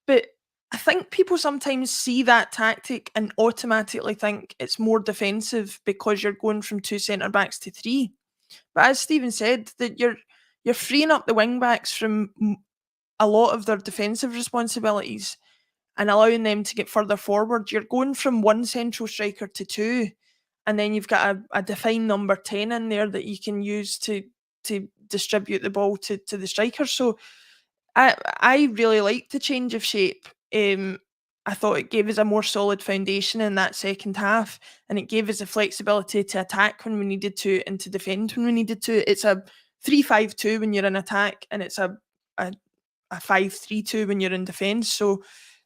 But I think people sometimes see that tactic and automatically think it's more defensive because you're going from 2 centre backs to 3. But as Stephen said, that you're freeing up the wing backs from a lot of their defensive responsibilities and allowing them to get further forward. You're going from 1 central striker to 2, and then you've got a defined number 10 in there that you can use to distribute the ball to the strikers. So I really liked the change of shape. I thought it gave us a more solid foundation in that second half, and it gave us the flexibility to attack when we needed to and to defend when we needed to. It's a 3-5-2 when you're in attack, and it's a 5-3-2 when you're in defence. So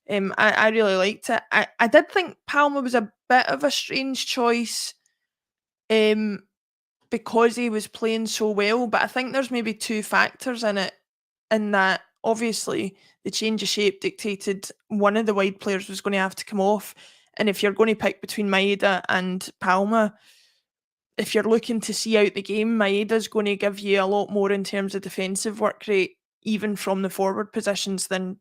I really liked it. I did think Palma was a bit of a strange choice because he was playing so well, but I think there's maybe 2 factors in it, in that obviously the change of shape dictated one of the wide players was going to have to come off, and if you're going to pick between Maeda and Palma, if you're looking to see out the game, Maeda's going to give you a lot more in terms of defensive work rate, even from the forward positions, than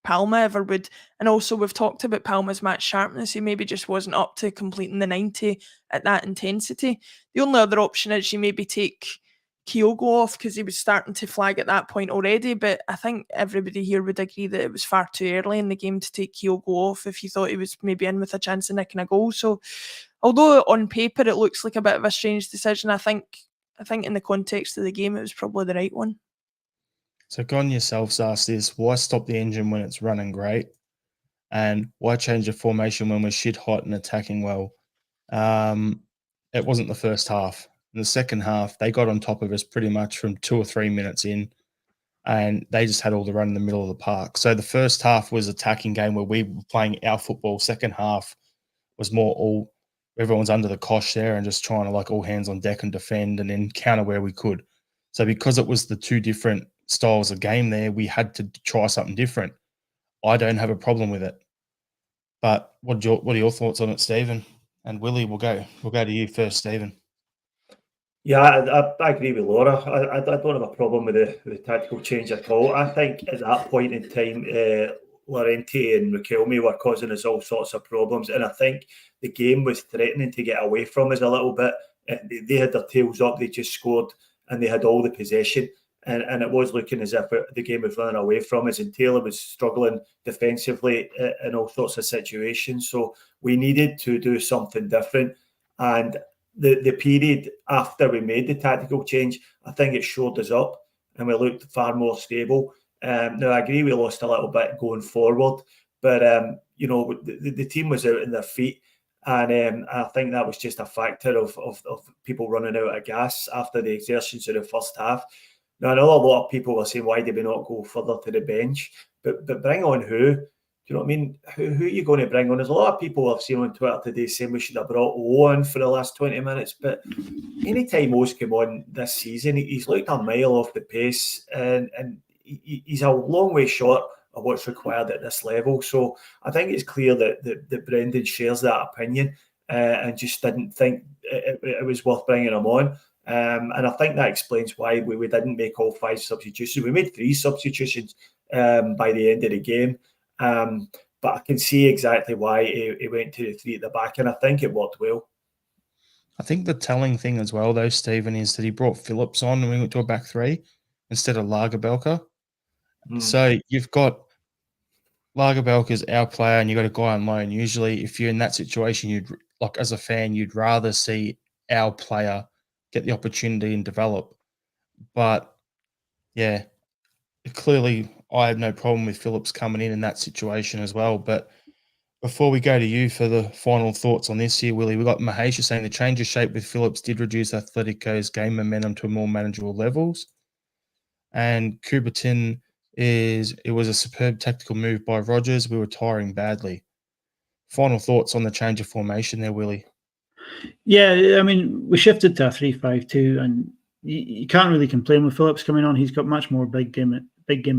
Palma ever would. And also, we've talked about Palma's match sharpness. He maybe just wasn't up to completing the 90 at that intensity. The only other option is you maybe take Kyogo off, because he was starting to flag at that point already. But I think everybody here would agree that it was far too early in the game to take Kyogo off if you thought he was maybe in with a chance of nicking a goal. So although on paper it looks like a bit of a strange decision, I think in the context of the game it was probably the right one. So Gon yourselves asked this: why stop the engine when it's running great? And why change the formation when we're shit hot and attacking well? It wasn't the first half. In the second half, they got on top of us pretty much from 2 or 3 minutes in, and they just had all the run in the middle of the park. So the first half was attacking game where we were playing our football. Second half was more everyone's under the cosh there and just trying to like all hands on deck and defend and then counter where we could. So because it was the 2 different styles of game there, we had to try something different. I don't have a problem with it. But what are your thoughts on it, Stephen? And Willie, we'll go to you first, Stephen. Yeah, I agree with Laura. I don't have a problem with the tactical change at all. I think at that point in time, Llorente and Riquelme were causing us all sorts of problems, and I think the game was threatening to get away from us a little bit. They had their tails up, they just scored, and they had all the possession, and it was looking as if the game was running away from us, and Taylor was struggling defensively in all sorts of situations. So we needed to do something different, and the period after we made the tactical change, I think it showed us up and we looked far more stable. Now, I agree we lost a little bit going forward, but the team was out in their feet, and I think that was just a factor of people running out of gas after the exertions of the first half. Now, I know a lot of people were saying, why did we not go further to the bench? But bring on who? Do you know what I mean? Who are you going to bring on? There's a lot of people I've seen on Twitter today saying we should have brought Owen for the last 20 minutes. But anytime O's come on this season, he's looked a mile off the pace, and he's a long way short of what's required at this level. So I think it's clear that Brendan shares that opinion and just didn't think it was worth bringing him on. And I think that explains why we didn't make all 5 substitutions. We made 3 substitutions by the end of the game. But I can see exactly why he went to the 3 at the back, and I think it worked well. I think the telling thing as well, though, Stephen, is that he brought Phillips on and we went to a back 3 instead of Lagerbelka. So you've got Lagerbelka's our player and you've got a guy on loan. Usually, if you're in that situation, as a fan, you'd rather see our player get the opportunity and develop. But yeah, clearly I had no problem with Phillips coming in that situation as well. But before we go to you for the final thoughts on this here, Willie, we got Mahesha saying the change of shape with Phillips did reduce Atletico's game momentum to more manageable levels. And Kubertin it was a superb tactical move by Rodgers. We were tiring badly. final thoughts on the change of formation there, Willie? Yeah, I mean, we shifted to a 3-5-2, and you can't really complain with Phillips coming on. He's got much more big game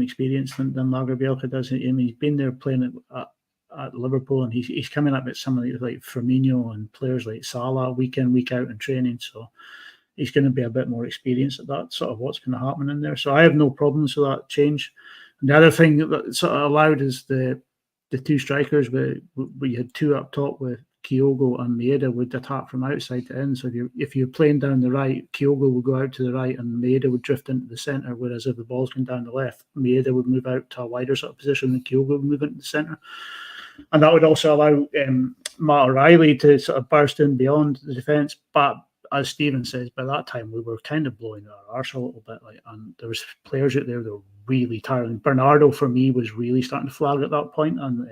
experience than Lagerbielke does. I mean, he's been there playing at Liverpool, and he's coming up with somebody like Firmino and players like Salah week in, week out in training. So he's going to be a bit more experienced at that, sort of what's going to happen in there. So I have no problems with that change. And the other thing that sort of allowed is the two strikers, where we had two up top with Kyogo and Maeda would attack from outside to in. So if you're playing down the right, Kyogo would go out to the right and Maeda would drift into the centre, whereas if the ball's going down the left, Maeda would move out to a wider sort of position and Kyogo would move into the centre. And that would also allow Matt O'Reilly to sort of burst in beyond the defence. But as Stephen says, by that time we were kind of blowing our arse a little bit, and there was players out there that were really tired. And Bernardo, for me, was really starting to flag at that point. And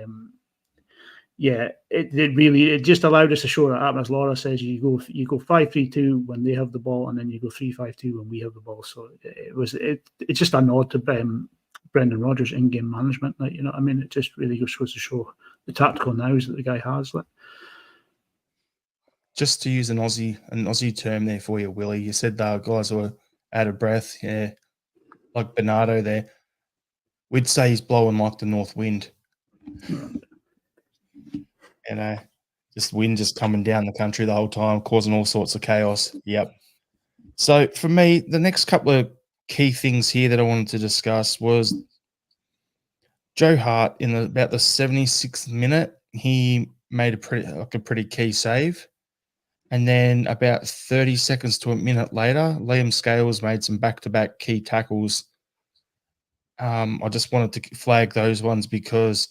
it just allowed us to show that, as Laura says, you go 5-3-2 when they have the ball, and then you go 3-5-2 when we have the ball. So it's just a nod to Brendan Rodgers' in-game management. It just really goes to show the tactical nous that the guy has. Just to use an Aussie term there for you, Willie, you said guys were out of breath. Yeah, like Bernardo there. We'd say he's blowing like the north wind. Just wind just coming down the country the whole time, causing all sorts of chaos. Yep. So for me, the next couple of key things here that I wanted to discuss was Joe Hart in about the 76th minute. He made a pretty key save. And then about 30 seconds to a minute later, Liam Scales made some back-to-back key tackles. I just wanted to flag those ones because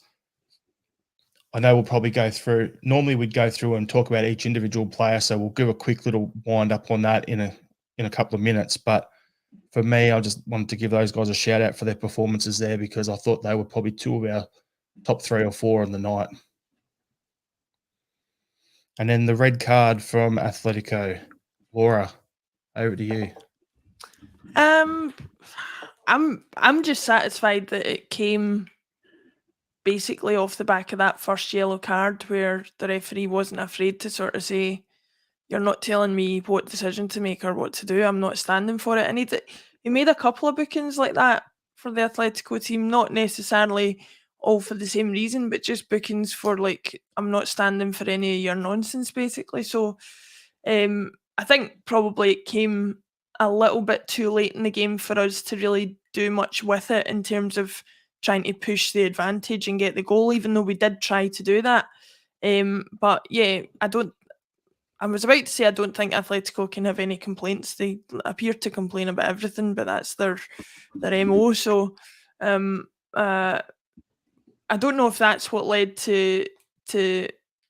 I know we'll probably go through. Normally, we'd go through and talk about each individual player, so we'll give a quick little wind up on that in a couple of minutes. But for me, I just wanted to give those guys a shout out for their performances there because I thought they were probably two of our top 3 or 4 on the night. And then the red card from Atletico. Laura, over to you. I'm just satisfied that it came basically off the back of that first yellow card where the referee wasn't afraid to sort of say, you're not telling me what decision to make or what to do. I'm not standing for it. And he made a couple of bookings like that for the Atletico team, not necessarily all for the same reason, but just bookings for I'm not standing for any of your nonsense, basically. So I think probably it came a little bit too late in the game for us to really do much with it in terms of trying to push the advantage and get the goal, even though we did try to do that. But yeah, I was about to say I don't think Atletico can have any complaints. They appear to complain about everything, but that's their MO. So I don't know if that's what led to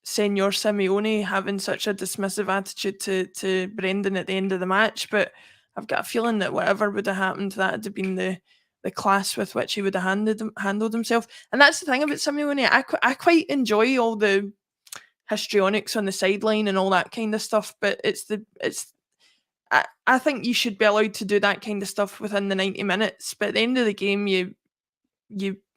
Senor Simeone having such a dismissive attitude to Brendan at the end of the match, but I've got a feeling that whatever would have happened, that would have been the class with which he would have handled himself. And that's the thing about Simeone. I quite enjoy all the histrionics on the sideline and all that kind of stuff, but I think you should be allowed to do that kind of stuff within the 90 minutes. But at the end of the game, you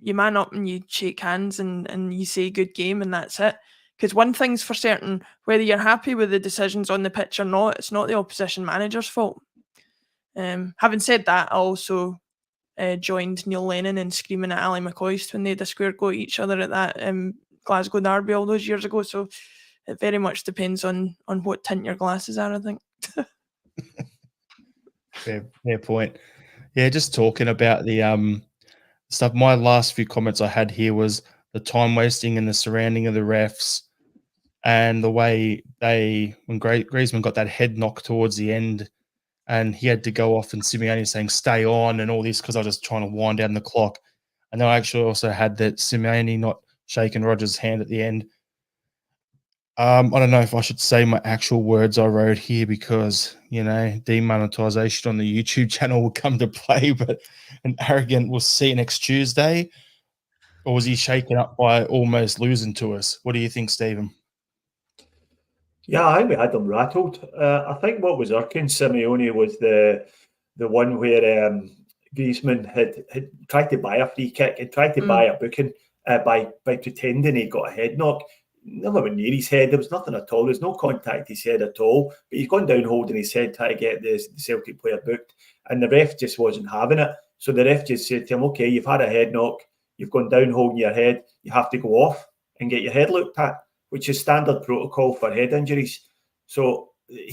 man up and you shake hands and you say good game and that's it. Because one thing's for certain, whether you're happy with the decisions on the pitch or not, it's not the opposition manager's fault. Having said that, I also joined Neil Lennon in screaming at Ali McCoist when they had a square go at each other at that Glasgow derby all those years ago. So it very much depends on what tint your glasses are, I think. Fair point. Yeah, just talking about the stuff. My last few comments I had here was the time wasting and the surrounding of the refs and the way when Griezmann got that head knock towards the end and he had to go off and Simeone saying stay on and all this because I was just trying to wind down the clock. And then I actually also had that Simeone not shaking Rodgers' hand at the end. I don't know if I should say my actual words I wrote here because, demonetization on the YouTube channel will come to play, but an arrogant we'll see you next Tuesday. Or was he shaken up by almost losing to us? What do you think, Stephen? Yeah, I think we had them rattled. I think what was irking Simeone was the one where Griezmann had tried to buy a free kick, had tried to buy a booking by pretending he got a head knock. never went near his head. There was nothing at all. There's no contact his head at all. But he's gone down holding his head, trying to get the Celtic player booked. And the ref just wasn't having it. So the ref just said to him, okay, you've had a head knock. You've gone down holding your head. You have to go off and get your head looked at, which is standard protocol for head injuries. So when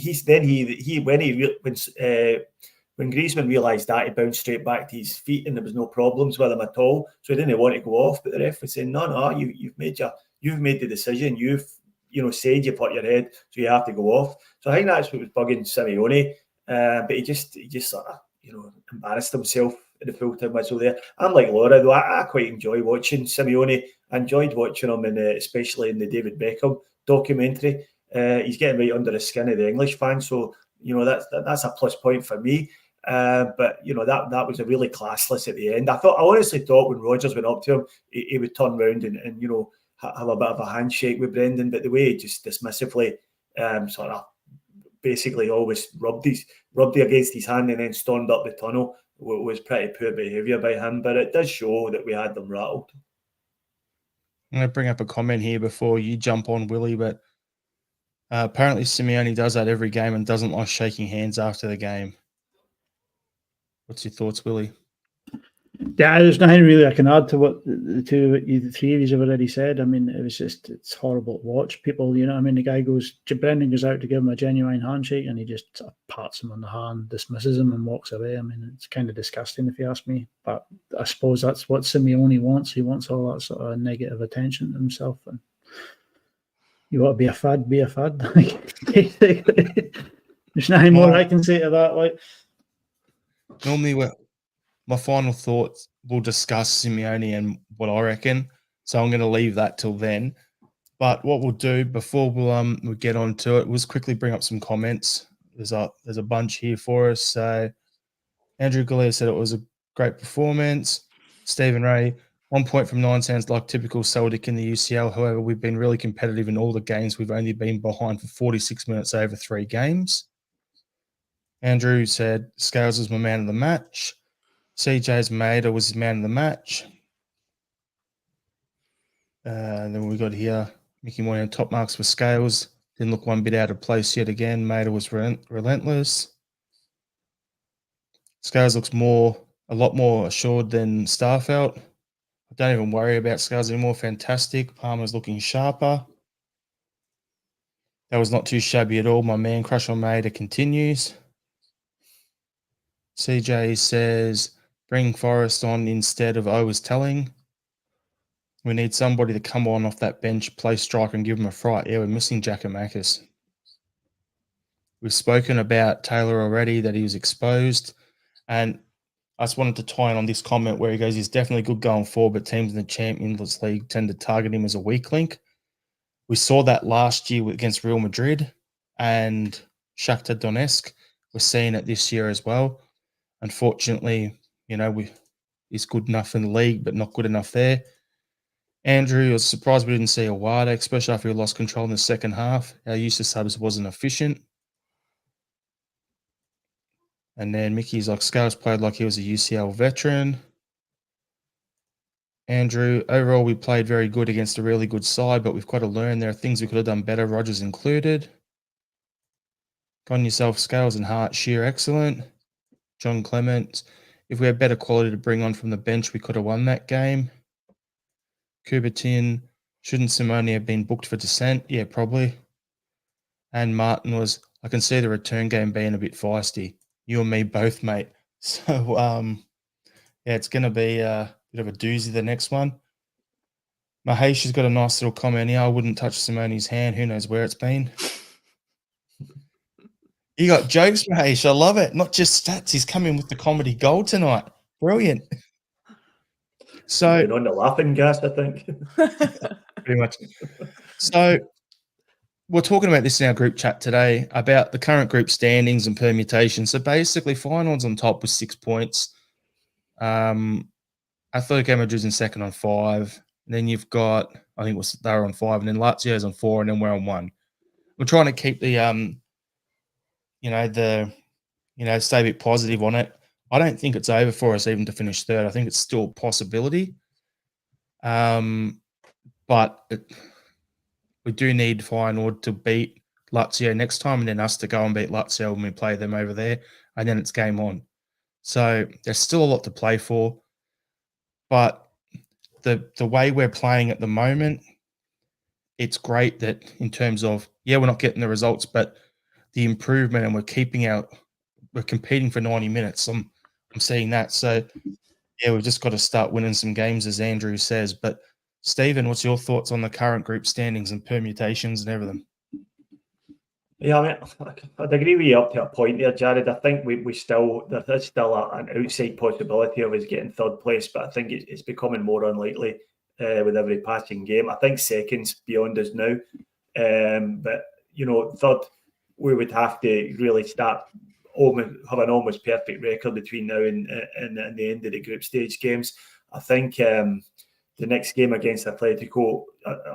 Griezmann realised that, he bounced straight back to his feet and there was no problems with him at all. So he didn't want to go off. But the ref was saying, no, you've made the decision. You've said you've hurt your head, so you have to go off. So I think that's what was bugging Simeone. But he just sort of embarrassed himself at the full time whistle there. I'm like Laura though. I quite enjoy watching Simeone. I enjoyed watching him, especially in the David Beckham documentary. He's getting right under the skin of the English fans, so that's a plus point for me. But that was a really classless at the end. I honestly thought when Rodgers went up to him, he would turn around and have a bit of a handshake with Brendan, but the way he just dismissively sort of basically always rubbed against his hand and then stormed up the tunnel was pretty poor behaviour by him. But it does show that we had them rattled. I'm going to bring up a comment here before you jump on, Willie, but apparently Simeone does that every game and doesn't like shaking hands after the game. What's your thoughts, Willie? Yeah, there's nothing really I can add to what the three of you have already said. I mean, it's horrible to watch. People, the guy Brendan goes out to give him a genuine handshake and he just sort of pats him on the hand, dismisses him and walks away. I mean, it's kind of disgusting if you ask me. But I suppose that's what Simeone wants. He wants all that sort of negative attention to himself. And you want to be a fad, be a fad. There's nothing more I can say to that. Normally, my final thoughts, we'll discuss Simeone and what I reckon. So I'm going to leave that till then. But what we'll do before we'll get on to it, we'll just quickly bring up some comments. There's a bunch here for us. So Andrew Galea said it was a great performance. Stephen Ray, 1 point from 9 sounds like typical Celtic in the UCL. However, we've been really competitive in all the games. We've only been behind for 46 minutes over 3 games. Andrew said Scales was my man of the match. CJ's Maida was his man of the match. Then we got here Mickey Moynihan top marks for Scales. Didn't look one bit out of place yet again. Maida was relentless. Scales looks a lot more assured than Starfelt. I don't even worry about Scales anymore. Fantastic. Palmer's looking sharper. That was not too shabby at all. My man crush on Maida continues. CJ says, bring Forrest on instead of O was telling. We need somebody to come on off that bench, play striker and give him a fright. Yeah, we're missing Giakoumakis. We've spoken about Taylor already, that he was exposed. And I just wanted to tie in on this comment where he goes, he's definitely good going forward, but teams in the Champions League tend to target him as a weak link. We saw that last year against Real Madrid and Shakhtar Donetsk. We're seeing it this year as well. Unfortunately, he's good enough in the league, but not good enough there. Andrew, I was surprised we didn't see a Wada, especially after he lost control in the second half. Our use of subs wasn't efficient. And then Mickey's like, Scales played like he was a UCL veteran. Andrew, overall, we played very good against a really good side, but we've got to learn. There are things we could have done better, Rodgers included. Gone yourself, Scales and Hart, sheer excellent. John Clement, if we had better quality to bring on from the bench, we could have won that game. Kubertin, shouldn't Simeone have been booked for dissent? Yeah, probably. And Martin was, I can see the return game being a bit feisty. You and me both, mate. So, yeah, it's going to be a bit of a doozy, the next one. Mahesh has got a nice little comment here. I wouldn't touch Simone's hand. Who knows where it's been? You got jokes, Mahesh. I love it. Not just stats. He's coming with the comedy gold tonight. Brilliant. So on the laughing gas, I think. Pretty much. So we're talking about this in our group chat today about the current group standings and permutations. So basically, Feyenoord's on top with 6 points. Atletico Madrid's in second on 5. And then you've got, I think they were on 5, and then Lazio's on 4, and then we're on 1. We're trying to keep the stay a bit positive on it. I don't think it's over for us even to finish third. I think it's still a possibility. But we do need Feyenoord to beat Lazio next time, and then us to go and beat Lazio when we play them over there, and then it's game on. So there's still a lot to play for, but the way we're playing at the moment, it's great that in terms of, we're not getting the results, but the improvement, and we're competing for 90 minutes. I'm seeing that. So we've just got to start winning some games, as Andrew says. But Stephen, what's your thoughts on the current group standings and permutations and everything? Yeah, I mean, I'd agree with you up to a point there, Jared. I think there's still an outside possibility of us getting third place, but I think it's becoming more unlikely with every passing game. I think second's beyond us now, but third, we would have to really start have an almost perfect record between now and the end of the group stage games. I think the next game against Atletico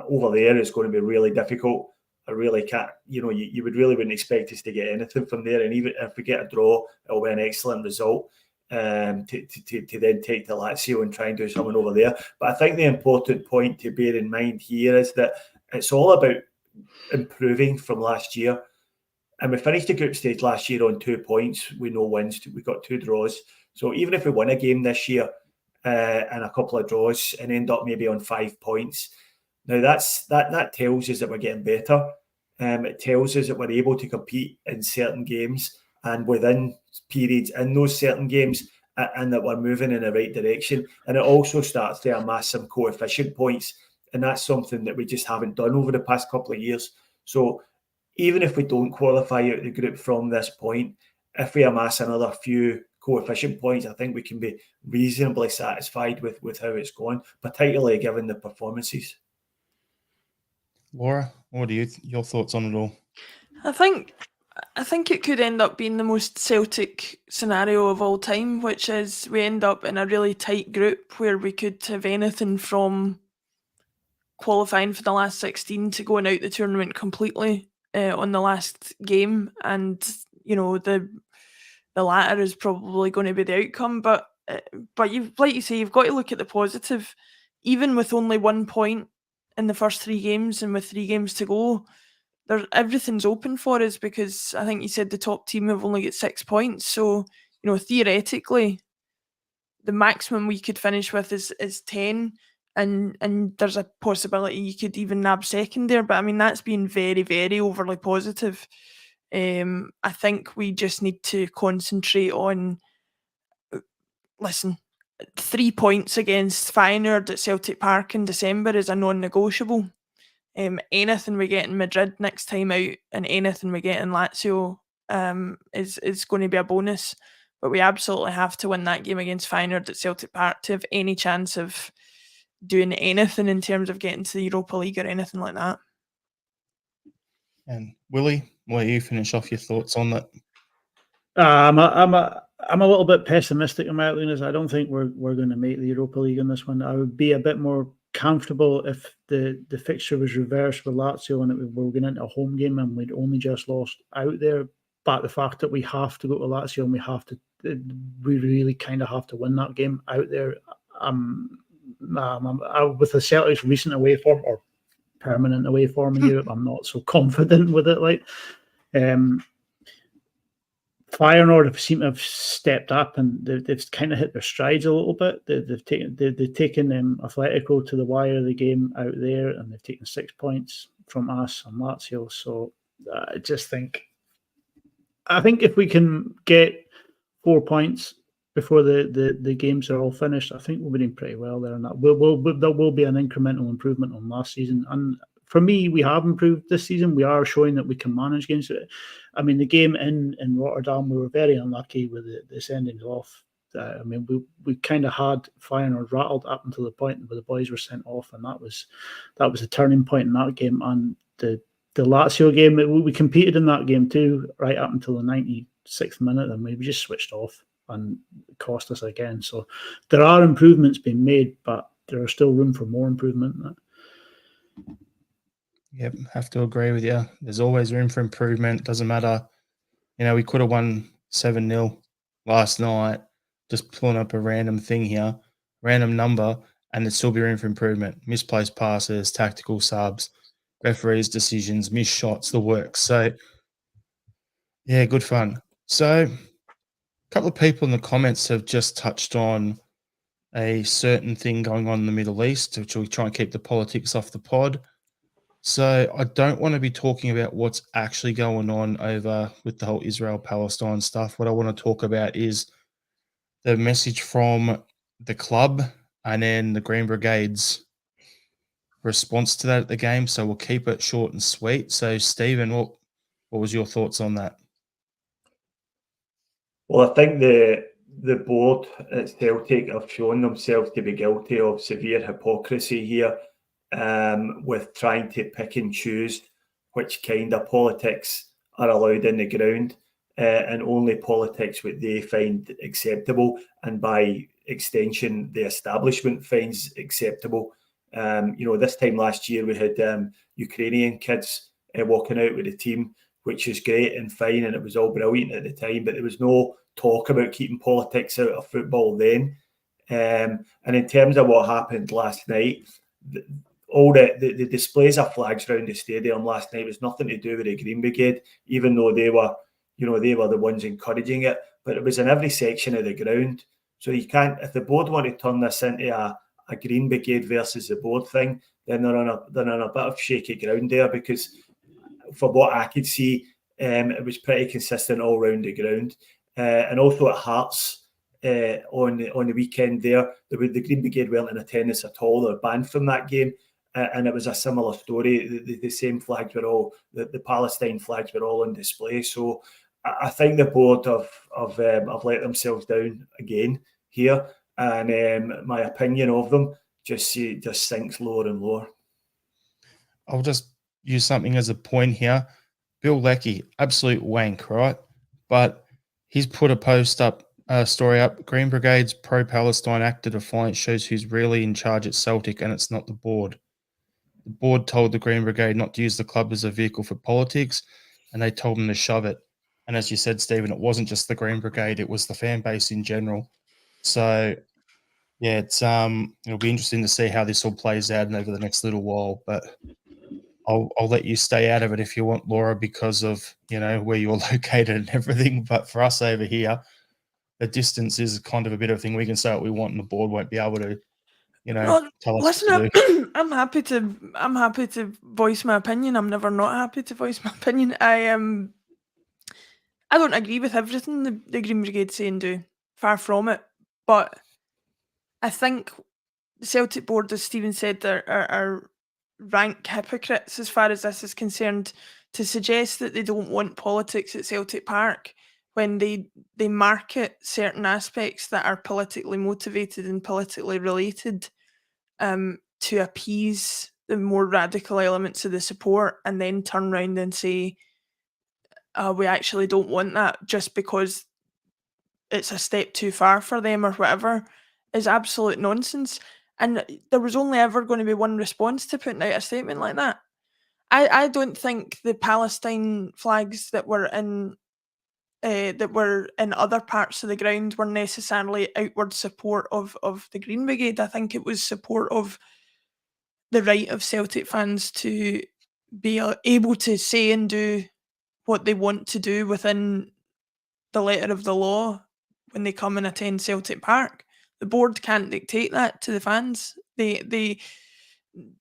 over there is going to be really difficult. I really can't, you wouldn't expect us to get anything from there. And even if we get a draw, it'll be an excellent result to then take to Lazio and try and do something over there. But I think the important point to bear in mind here is that it's all about improving from last year. And we finished the group stage last year on 2 points with no wins. We got 2 draws. So even if we win a game this year and a couple of draws and end up maybe on 5 points, now that tells us that we're getting better. It tells us that we're able to compete in certain games and within periods in those certain games, and that we're moving in the right direction. And it also starts to amass some coefficient points, and that's something that we just haven't done over the past couple of years. So even if we don't qualify out the group from this point, if we amass another few coefficient points, I think we can be reasonably satisfied with how it's going, particularly given the performances. Laura, what are your thoughts on it all? I think it could end up being the most Celtic scenario of all time, which is we end up in a really tight group where we could have anything from qualifying for the last 16 to going out the tournament completely on the last game, and the latter is probably going to be the outcome. But you've, like you say, you've got to look at the positive. Even with only 1 point in the first 3 games and with 3 games to go, everything's open for us, because I think you said the top team have only got 6 points. So theoretically, the maximum we could finish with is 10. And there's a possibility you could even nab second there. But I mean, that's been very, very overly positive. I think we just need to concentrate on, 3 points against Feyenoord at Celtic Park in December is a non-negotiable. Anything we get in Madrid next time out and anything we get in Lazio is going to be a bonus. But we absolutely have to win that game against Feyenoord at Celtic Park to have any chance of doing anything in terms of getting to the Europa League or anything like that. And Willie, will you finish off your thoughts on that? I'm a little bit pessimistic on my outlook. I don't think we're going to make the Europa League in this one. I would be a bit more comfortable if the fixture was reversed with Lazio and we were going into a home game and we'd only just lost out there. But the fact that we have to go to Lazio and we really kind of have to win that game out there. With the Celtic's recent away form or permanent away form in Europe, I'm not so confident with it. Feyenoord seem to have stepped up and they've kind of hit their strides a little bit. They've taken Atletico to the wire of the game out there, and they've taken 6 points from us and Lazio. So I think if we can get 4 points before the games are all finished, I think we'll be doing pretty well there. And that there will be an incremental improvement on last season. And for me, we have improved this season. We are showing that we can manage games. I mean, the game in Rotterdam, we were very unlucky with the sendings off. We kind of had Feyenoord rattled up until the point where the boys were sent off, and that was a turning point in that game. And the Lazio game, we competed in that game too, right up until the 96th minute, and we just switched off and it cost us again. So there are improvements being made, but there are still room for more improvement. Yep, have to agree with you. There's always room for improvement. Doesn't matter. We could have won 7-0 last night, just pulling up a random thing here, random number, and there'd still be room for improvement. Misplaced passes, tactical subs. referees' decisions, missed shots, the work. So, yeah, good fun. So, a couple of people in the comments have just touched on a certain thing going on in the Middle East, which we try and keep the politics off the pod. So I don't want to be talking about what's actually going on over with the whole Israel-Palestine stuff. What I want to talk about is the message from the club and then the Green Brigade's response to that at the game. So we'll keep it short and sweet. So Stephen, what was your thoughts on that? Well, I think the board at Celtic have shown themselves to be guilty of severe hypocrisy here, with trying to pick and choose which kind of politics are allowed in the ground, and only politics what they find acceptable, and by extension, the establishment finds acceptable. This time last year, we had Ukrainian kids walking out with the team, which is great and fine, and it was all brilliant at the time, but there was no talk about keeping politics out of football then. And in terms of what happened last night, all the displays of flags around the stadium last night was nothing to do with the Green Brigade, even though they were the ones encouraging it. But it was in every section of the ground. So you can't, if the board want to turn this into a Green Brigade versus the board thing, then they're on a bit of shaky ground there, because for what I could see, it was pretty consistent all round the ground. And also at Hearts on the weekend there, the Green Brigade weren't in attendance at all. They were banned from that game. And it was a similar story. The same flags were all, the Palestine flags were all on display. So I think the board have let themselves down again here. And my opinion of them just sinks lower and lower. I'll just use something as a point here. Bill Leckie, absolute wank, right? But he's put a story up. Green Brigade's pro-Palestine act of defiance shows who's really in charge at Celtic, and it's not the board. The board told the Green Brigade not to use the club as a vehicle for politics, and they told them to shove it. And as you said, Stephen, it wasn't just the Green Brigade; it was the fan base in general. So, yeah, it'll be interesting to see how this all plays out over the next little while. But I'll let you stay out of it if you want, Laura, because of where you're located and everything. But for us over here, the distance is kind of a bit of a thing. We can say what we want, and the board won't be able to, tell us listen, what to do. I'm happy to voice my opinion. I'm never not happy to voice my opinion. I don't agree with everything the Green Brigade say and do. Far from it. But I think the Celtic board, as Stephen said, are rank hypocrites as far as this is concerned, to suggest that they don't want politics at Celtic Park when they market certain aspects that are politically motivated and politically related to appease the more radical elements of the support, and then turn around and say, we actually don't want that just because it's a step too far for them or whatever, is absolute nonsense. And there was only ever going to be one response to putting out a statement like that. I don't think the Palestine flags that were in other parts of the ground were necessarily outward support of the Green Brigade. I think it was support of the right of Celtic fans to be able to say and do what they want to do within the letter of the law when they come and attend Celtic Park. The board can't dictate that to the fans. They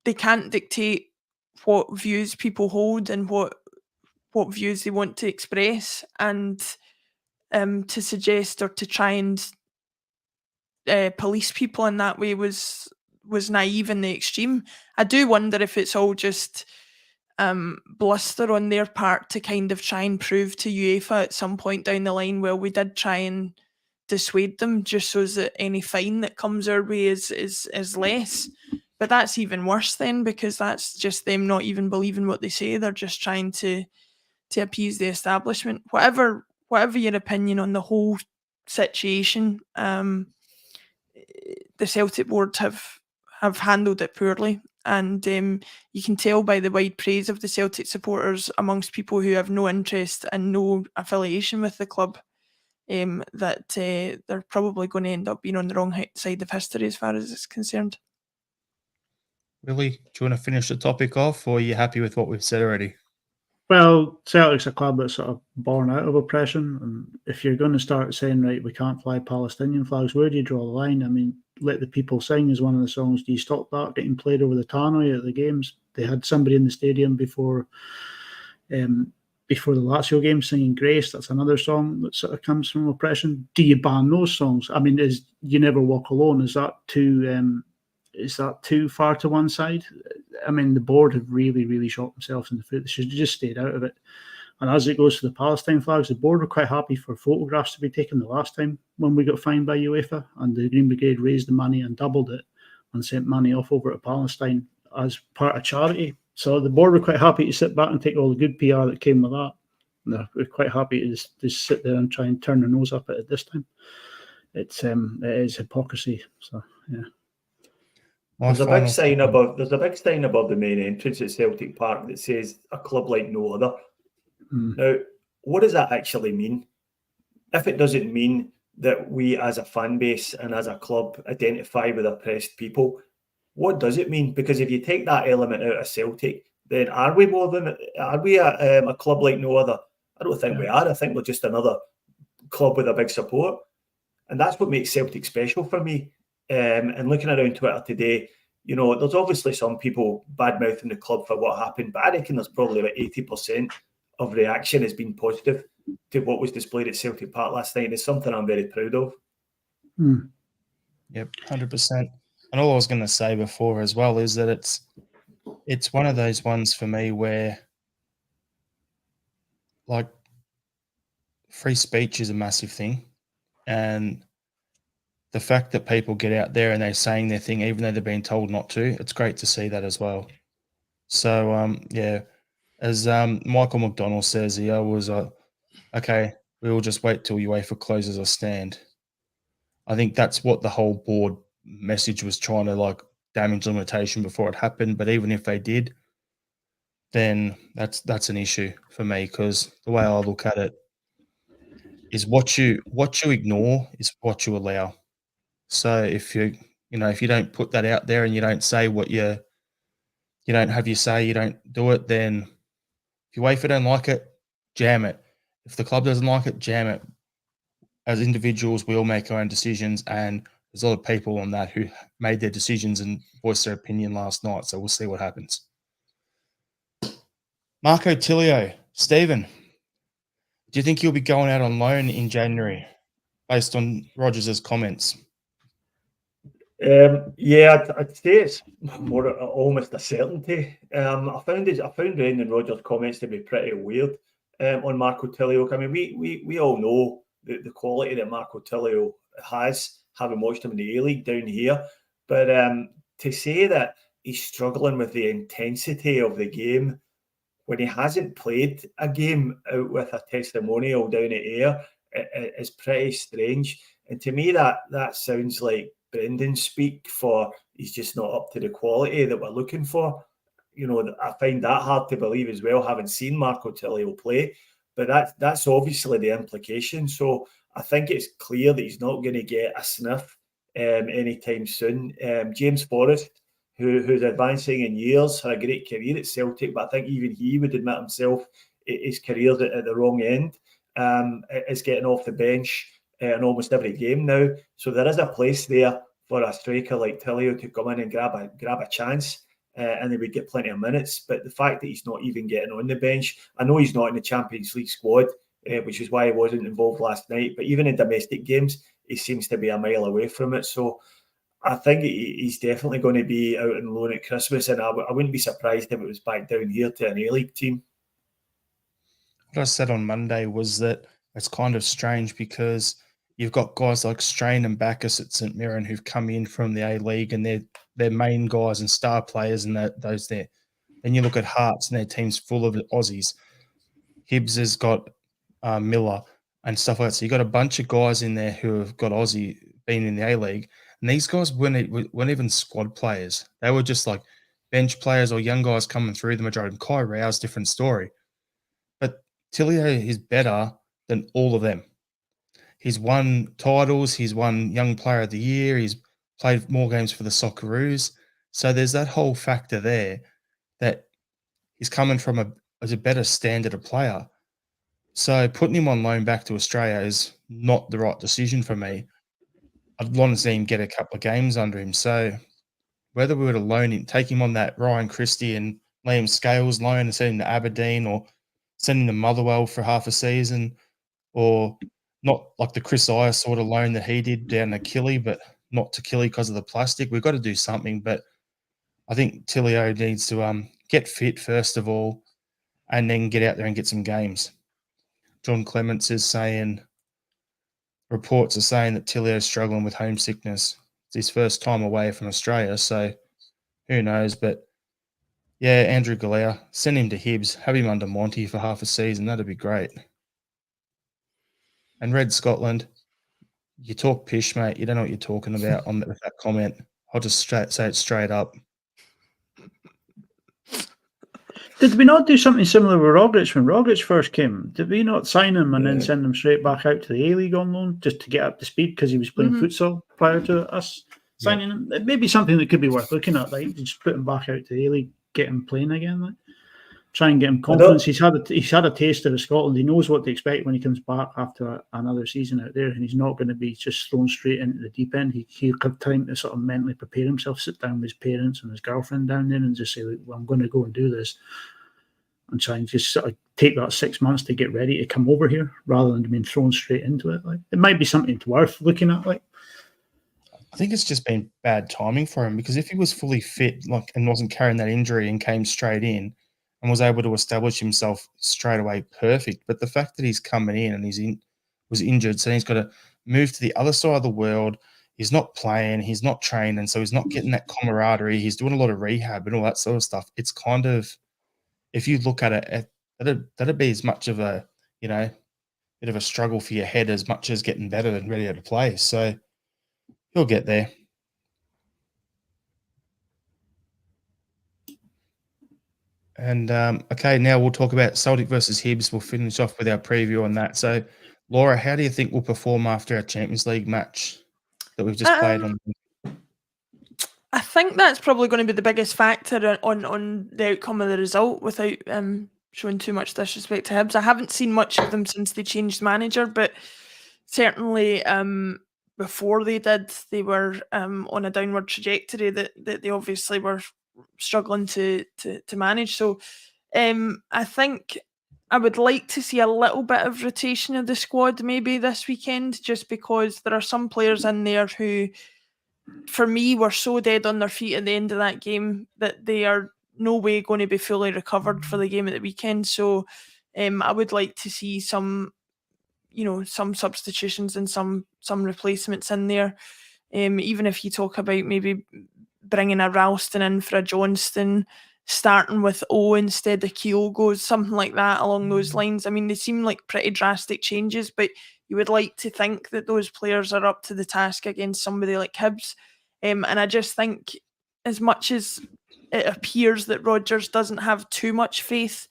can't dictate what views people hold and what views they want to express, and to suggest or to try and police people in that way was naive in the extreme. I do wonder if it's all just bluster on their part to kind of try and prove to UEFA at some point down the line, well, we did try and dissuade them, just so that any fine that comes our way is less. But that's even worse then, because that's just them not even believing what they say. They're just trying to appease the establishment. Whatever your opinion on the whole situation, the Celtic board have handled it poorly. And you can tell by the wide praise of the Celtic supporters amongst people who have no interest and no affiliation with the club, that they're probably going to end up being on the wrong side of history as far as it's concerned. Willie, do you want to finish the topic off, or are you happy with what we've said already? Well, Celtic's a club that's sort of born out of oppression, and if you're going to start saying, right, we can't fly Palestinian flags, where do you draw the line? I mean, Let the People Sing is one of the songs. Do you stop that getting played over the tannoy at the games? They had somebody in the stadium before the Lazio game singing Grace. That's another song that sort of comes from oppression. Do you ban those songs? I mean, is You Never Walk Alone, is that too far to one side? I mean, the board have really, really shot themselves in the foot. They should have just stayed out of it. And as it goes to the Palestine flags, the board were quite happy for photographs to be taken the last time when we got fined by UEFA, and the Green Brigade raised the money and doubled it and sent money off over to Palestine as part of charity. So the board were quite happy to sit back and take all the good PR that came with that. We're quite happy to just sit there and try and turn their nose up at it this time. It is hypocrisy. So yeah. There's a big sign above the main entrance at Celtic Park that says "a club like no other." Now, what does that actually mean? If it doesn't mean that we as a fan base and as a club identify with oppressed people, what does it mean? Because if you take that element out of Celtic, then are we a club like no other? I don't think we are. I think we're just another club with a big support. And that's what makes Celtic special for me. And looking around Twitter today, there's obviously some people bad-mouthing the club for what happened, but I reckon there's probably about 80% of reaction has been positive to what was displayed at Celtic Park last night. It's something I'm very proud of. Yep, 100%. And all I was going to say before as well is that it's one of those ones for me where, like, free speech is a massive thing, and the fact that people get out there and they're saying their thing, even though they're being told not to, it's great to see that as well. So, as Michael McDonald says, he was okay, we will just wait till UEFA closes a stand. I think that's what the whole board message was trying to damage limitation before it happened. But even if they did, then that's an issue for me, because the way I look at it is what you ignore is what you allow. So if you don't put that out there and you don't say what you don't have your say, you don't do it, then if UEFA don't like it, jam it. If the club doesn't like it, jam it. As individuals, we all make our own decisions, and there's a lot of people on that who made their decisions and voiced their opinion last night, so we'll see what happens. Marco Tilio, Stephen, do you think he'll be going out on loan in January based on Rodgers' comments? I'd say it's more almost a certainty. I found Brendan Rodgers' comments to be pretty weird on Marco Tilio. I mean, we all know the quality that Marco Tilio has, having watched him in the A-League down here. But to say that he's struggling with the intensity of the game when he hasn't played a game out with a testimonial down at Ayr is pretty strange. And to me, that sounds like Brendan speak for he's just not up to the quality that we're looking for. I find that hard to believe as well, having seen Marco Tilio play. But that's obviously the implication. So I think it's clear that he's not going to get a sniff anytime soon. James Forrest, who's advancing in years, had a great career at Celtic, but I think even he would admit himself his career's at the wrong end. Is getting off the bench in almost every game now. So there is a place there for a striker like Tilio to come in and grab a chance. And they would get plenty of minutes. But the fact that he's not even getting on the bench, I know he's not in the Champions League squad, which is why he wasn't involved last night. But even in domestic games, he seems to be a mile away from it. So I think he's definitely going to be out on loan at Christmas. And I wouldn't be surprised if it was back down here to an A-League team. What I said on Monday was that it's kind of strange because you've got guys like Strain and Bacchus at St Mirren who've come in from the A-League, and they're main guys and star players and those there. Then you look at Hearts and their team's full of Aussies. Hibs has got Miller and stuff like that. So you've got a bunch of guys in there who have got Aussie, been in the A-League. And these guys weren't even squad players. They were just like bench players or young guys coming through the majority. And Kai Rao's different story. But Tilio is better than all of them. He's won titles. He's won Young Player of the Year. He's played more games for the Socceroos. So there's that whole factor there that he's coming from as a better standard of player. So putting him on loan back to Australia is not the right decision for me. I'd want to see him get a couple of games under him. So whether we were to loan him, take him on that Ryan Christie and Liam Scales loan and send him to Aberdeen, or send him to Motherwell for half a season, or not like the Chris Eye sort of loan that he did down to Killy, but not to Killy because of the plastic. We've got to do something. But I think Tilio needs to get fit first of all, and then get out there and get some games. John Clements is saying, reports are saying that Tilio's struggling with homesickness. It's his first time away from Australia, so who knows? But yeah, Andrew Galea, send him to Hibs, have him under Monty for half a season. That'd be great. And Red Scotland, you talk pish, mate. You don't know what you're talking about with that comment. I'll just say it straight up. Did we not do something similar with Rogic when Rogic first came? Did we not sign him and then send him straight back out to the A-League on loan just to get up to speed because he was playing futsal prior to us signing him? It may be something that could be worth looking at, like just put him back out to the A-League, get him playing again, like try and get him confidence. He's had a taste of Scotland. He knows what to expect when he comes back after another season out there, and he's not going to be just thrown straight into the deep end. He'll have time to sort of mentally prepare himself, sit down with his parents and his girlfriend down there and just say, well, I'm going to go and do this, and try and just sort of take that 6 months to get ready to come over here rather than being thrown straight into it. Like, it might be something worth looking at. Like, I think it's just been bad timing for him, because if he was fully fit, like, and wasn't carrying that injury and came straight in and was able to establish himself straight away, perfect. But the fact that he's coming in and was injured, so he's got to move to the other side of the world. He's not playing, he's not training, so he's not getting that camaraderie. He's doing a lot of rehab and all that sort of stuff. It's kind of, if you look at it, that'd be as much of a, bit of a struggle for your head as much as getting better and ready to play. So he'll get there. And, okay, now we'll talk about Celtic versus Hibs. We'll finish off with our preview on that. So, Laura, how do you think we'll perform after our Champions League match that we've just played on? I think that's probably going to be the biggest factor on the outcome of the result, without showing too much disrespect to Hibs. I haven't seen much of them since they changed manager, but certainly before they did, they were on a downward trajectory that they obviously were struggling to manage. So I think I would like to see a little bit of rotation of the squad maybe this weekend, just because there are some players in there who, for me, were so dead on their feet at the end of that game that they are no way going to be fully recovered for the game at the weekend. So I would like to see some substitutions and some replacements in there. Even if you talk about maybe bringing a Ralston in for a Johnston, starting with O instead of Kyogo, something like that along those lines. I mean, they seem like pretty drastic changes, but you would like to think that those players are up to the task against somebody like Hibs. And I just think, as much as it appears that Rodgers doesn't have too much faith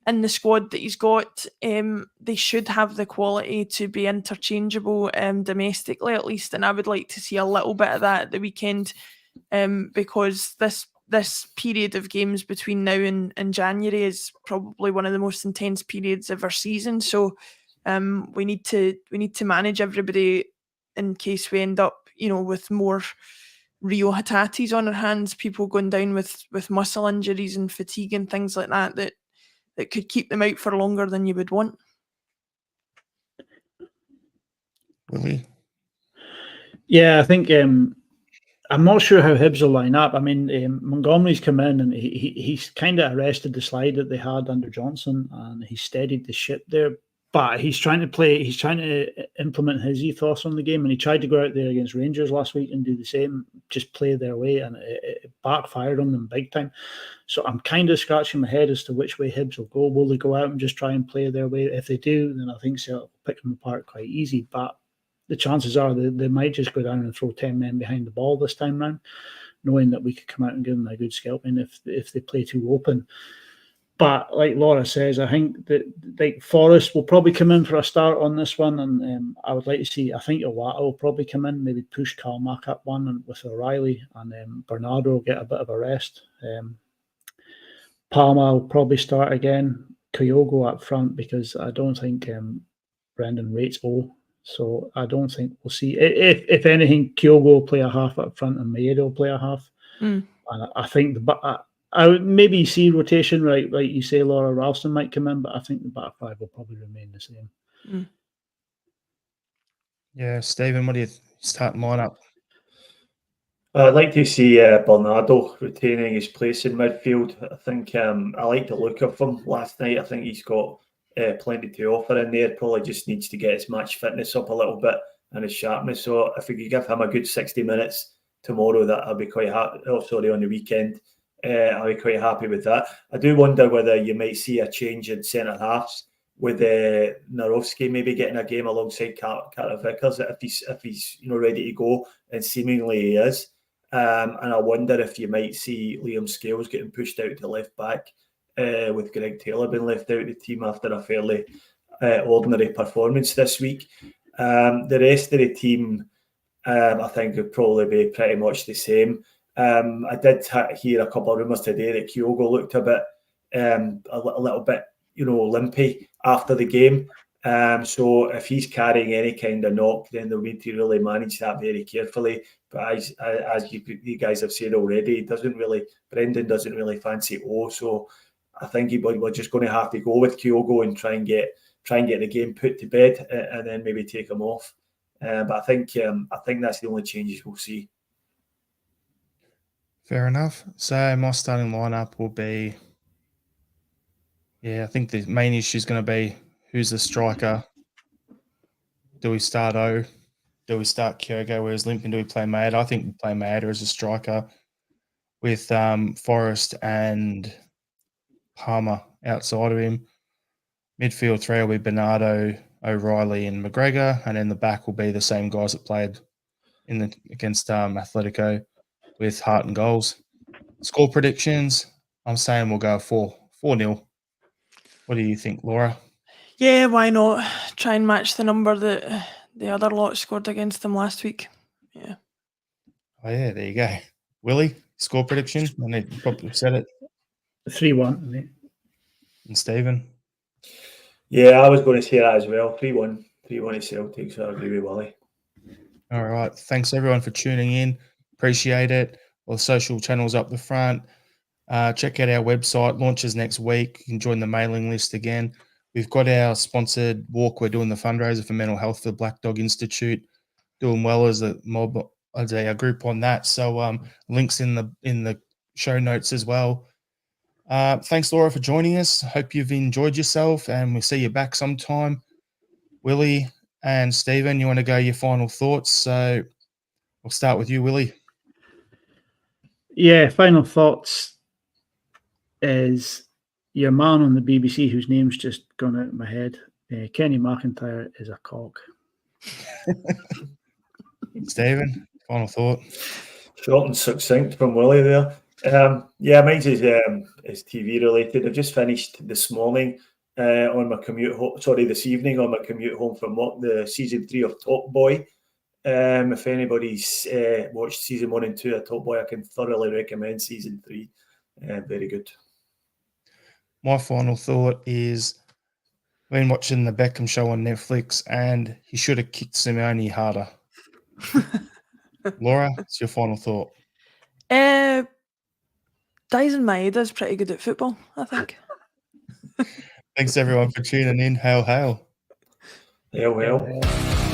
in the squad that he's got, they should have the quality to be interchangeable domestically at least. And I would like to see a little bit of that at the weekend, because this period of games between now and January is probably one of the most intense periods of our season. So we need to manage everybody in case we end up, with more Rio Hatatis on our hands, people going down with muscle injuries and fatigue and things like that could keep them out for longer than you would want. Really? Yeah, I think I'm not sure how Hibs will line up. I mean, Montgomery's come in and he's kind of arrested the slide that they had under Johnson, and he steadied the ship there. But he's trying to implement his ethos on the game, and he tried to go out there against Rangers last week and do the same, just play their way, and it backfired on them big time. So I'm kind of scratching my head as to which way Hibs will go. Will they go out and just try and play their way? If they do, then I think Celtic will pick them apart quite easy. But the chances are they might just go down and throw 10 men behind the ball this time round, knowing that we could come out and give them a good scalping if they play too open. But like Laura says, I think that like Forrest will probably come in for a start on this one, and I would like to see. I think Iwata will probably come in, maybe push Kalmak up one with O'Reilly, and Bernardo will get a bit of a rest. Palma will probably start again. Kyogo up front because I don't think Brendan rates O. So I don't think we'll see. If anything, Kyogo will play a half up front and Maeda will play a half. And I think I would maybe see rotation, right? Like you say, Laura Ralston might come in, but I think the back five will probably remain the same. Yeah, Stephen, what do you start lineup? I'd like to see Bernardo retaining his place in midfield. I think I like the look of him last night. I think he's got plenty to offer in there. Probably just needs to get his match fitness up a little bit and his sharpness. So if we could give him a good 60 minutes tomorrow, that I'll be quite happy. Oh, sorry, on the weekend, I'll be quite happy with that. I do wonder whether you might see a change in centre halves with Narovsky maybe getting a game alongside Carter Vickers if he's ready to go, and seemingly he is. And I wonder if you might see Liam Scales getting pushed out to left back with Greg Taylor being left out of the team after a fairly ordinary performance this week. The rest of the team, I think, would probably be pretty much the same. I did hear a couple of rumours today that Kyogo looked a bit, a little bit, limpy after the game. So if he's carrying any kind of knock, then they'll need to really manage that very carefully. But as you guys have said already, Brendan doesn't really fancy O. So I think we're just going to have to go with Kyogo and try and get the game put to bed, and then maybe take him off. But I think that's the only changes we'll see. Fair enough. So my starting lineup will be, I think the main issue is going to be who's the striker. Do we start O? Do we start Kyogo? Whereas limping, do we play Maeda? I think we play Maeda as a striker with Forrest and Palma outside of him. Midfield three will be Bernardo, O'Reilly, and McGregor, and then the back will be the same guys that played against Atletico with Hart and goals. Score predictions, I'm saying we'll go 4-0. What do you think, Laura? Yeah, why not? Try and match the number that the other lot scored against them last week. Yeah. Oh, yeah, there you go. Willie, score prediction? I need to probably said it. 3-1. And Stephen? Yeah, I was going to say that as well. 3-1. 3-1 to Celtic, so I agree with Willie. All right. Thanks, everyone, for tuning in. Appreciate it. All the social channels up the front. Check out our website. Launches next week. You can join the mailing list again. We've got our sponsored walk. We're doing the fundraiser for mental health for the Black Dog Institute. Doing well as a mob, as a group on that. So links in the show notes as well. Thanks, Laura, for joining us. Hope you've enjoyed yourself, and we'll see you back sometime. Willie and Stephen, you want to go your final thoughts? So we'll start with you, Willie. Yeah, final thoughts is your man on the BBC whose name's just gone out of my head. Kenny McIntyre is a cock. Stephen, final thought. Short and succinct from Willie there. Mine's is TV related. I've just finished this morning on my commute home. Sorry, this evening on my commute home from work, the season 3 of Top Boy. If anybody's watched season 1 and 2 of Top Boy, I can thoroughly recommend season 3. Very good. My final thought is I've been watching the Beckham show on Netflix, and he should have kicked Simeone harder. Laura, what's your final thought? Dyson Maeda's pretty good at football, I think. Thanks, everyone, for tuning in. Hail, hail. Hail, hail.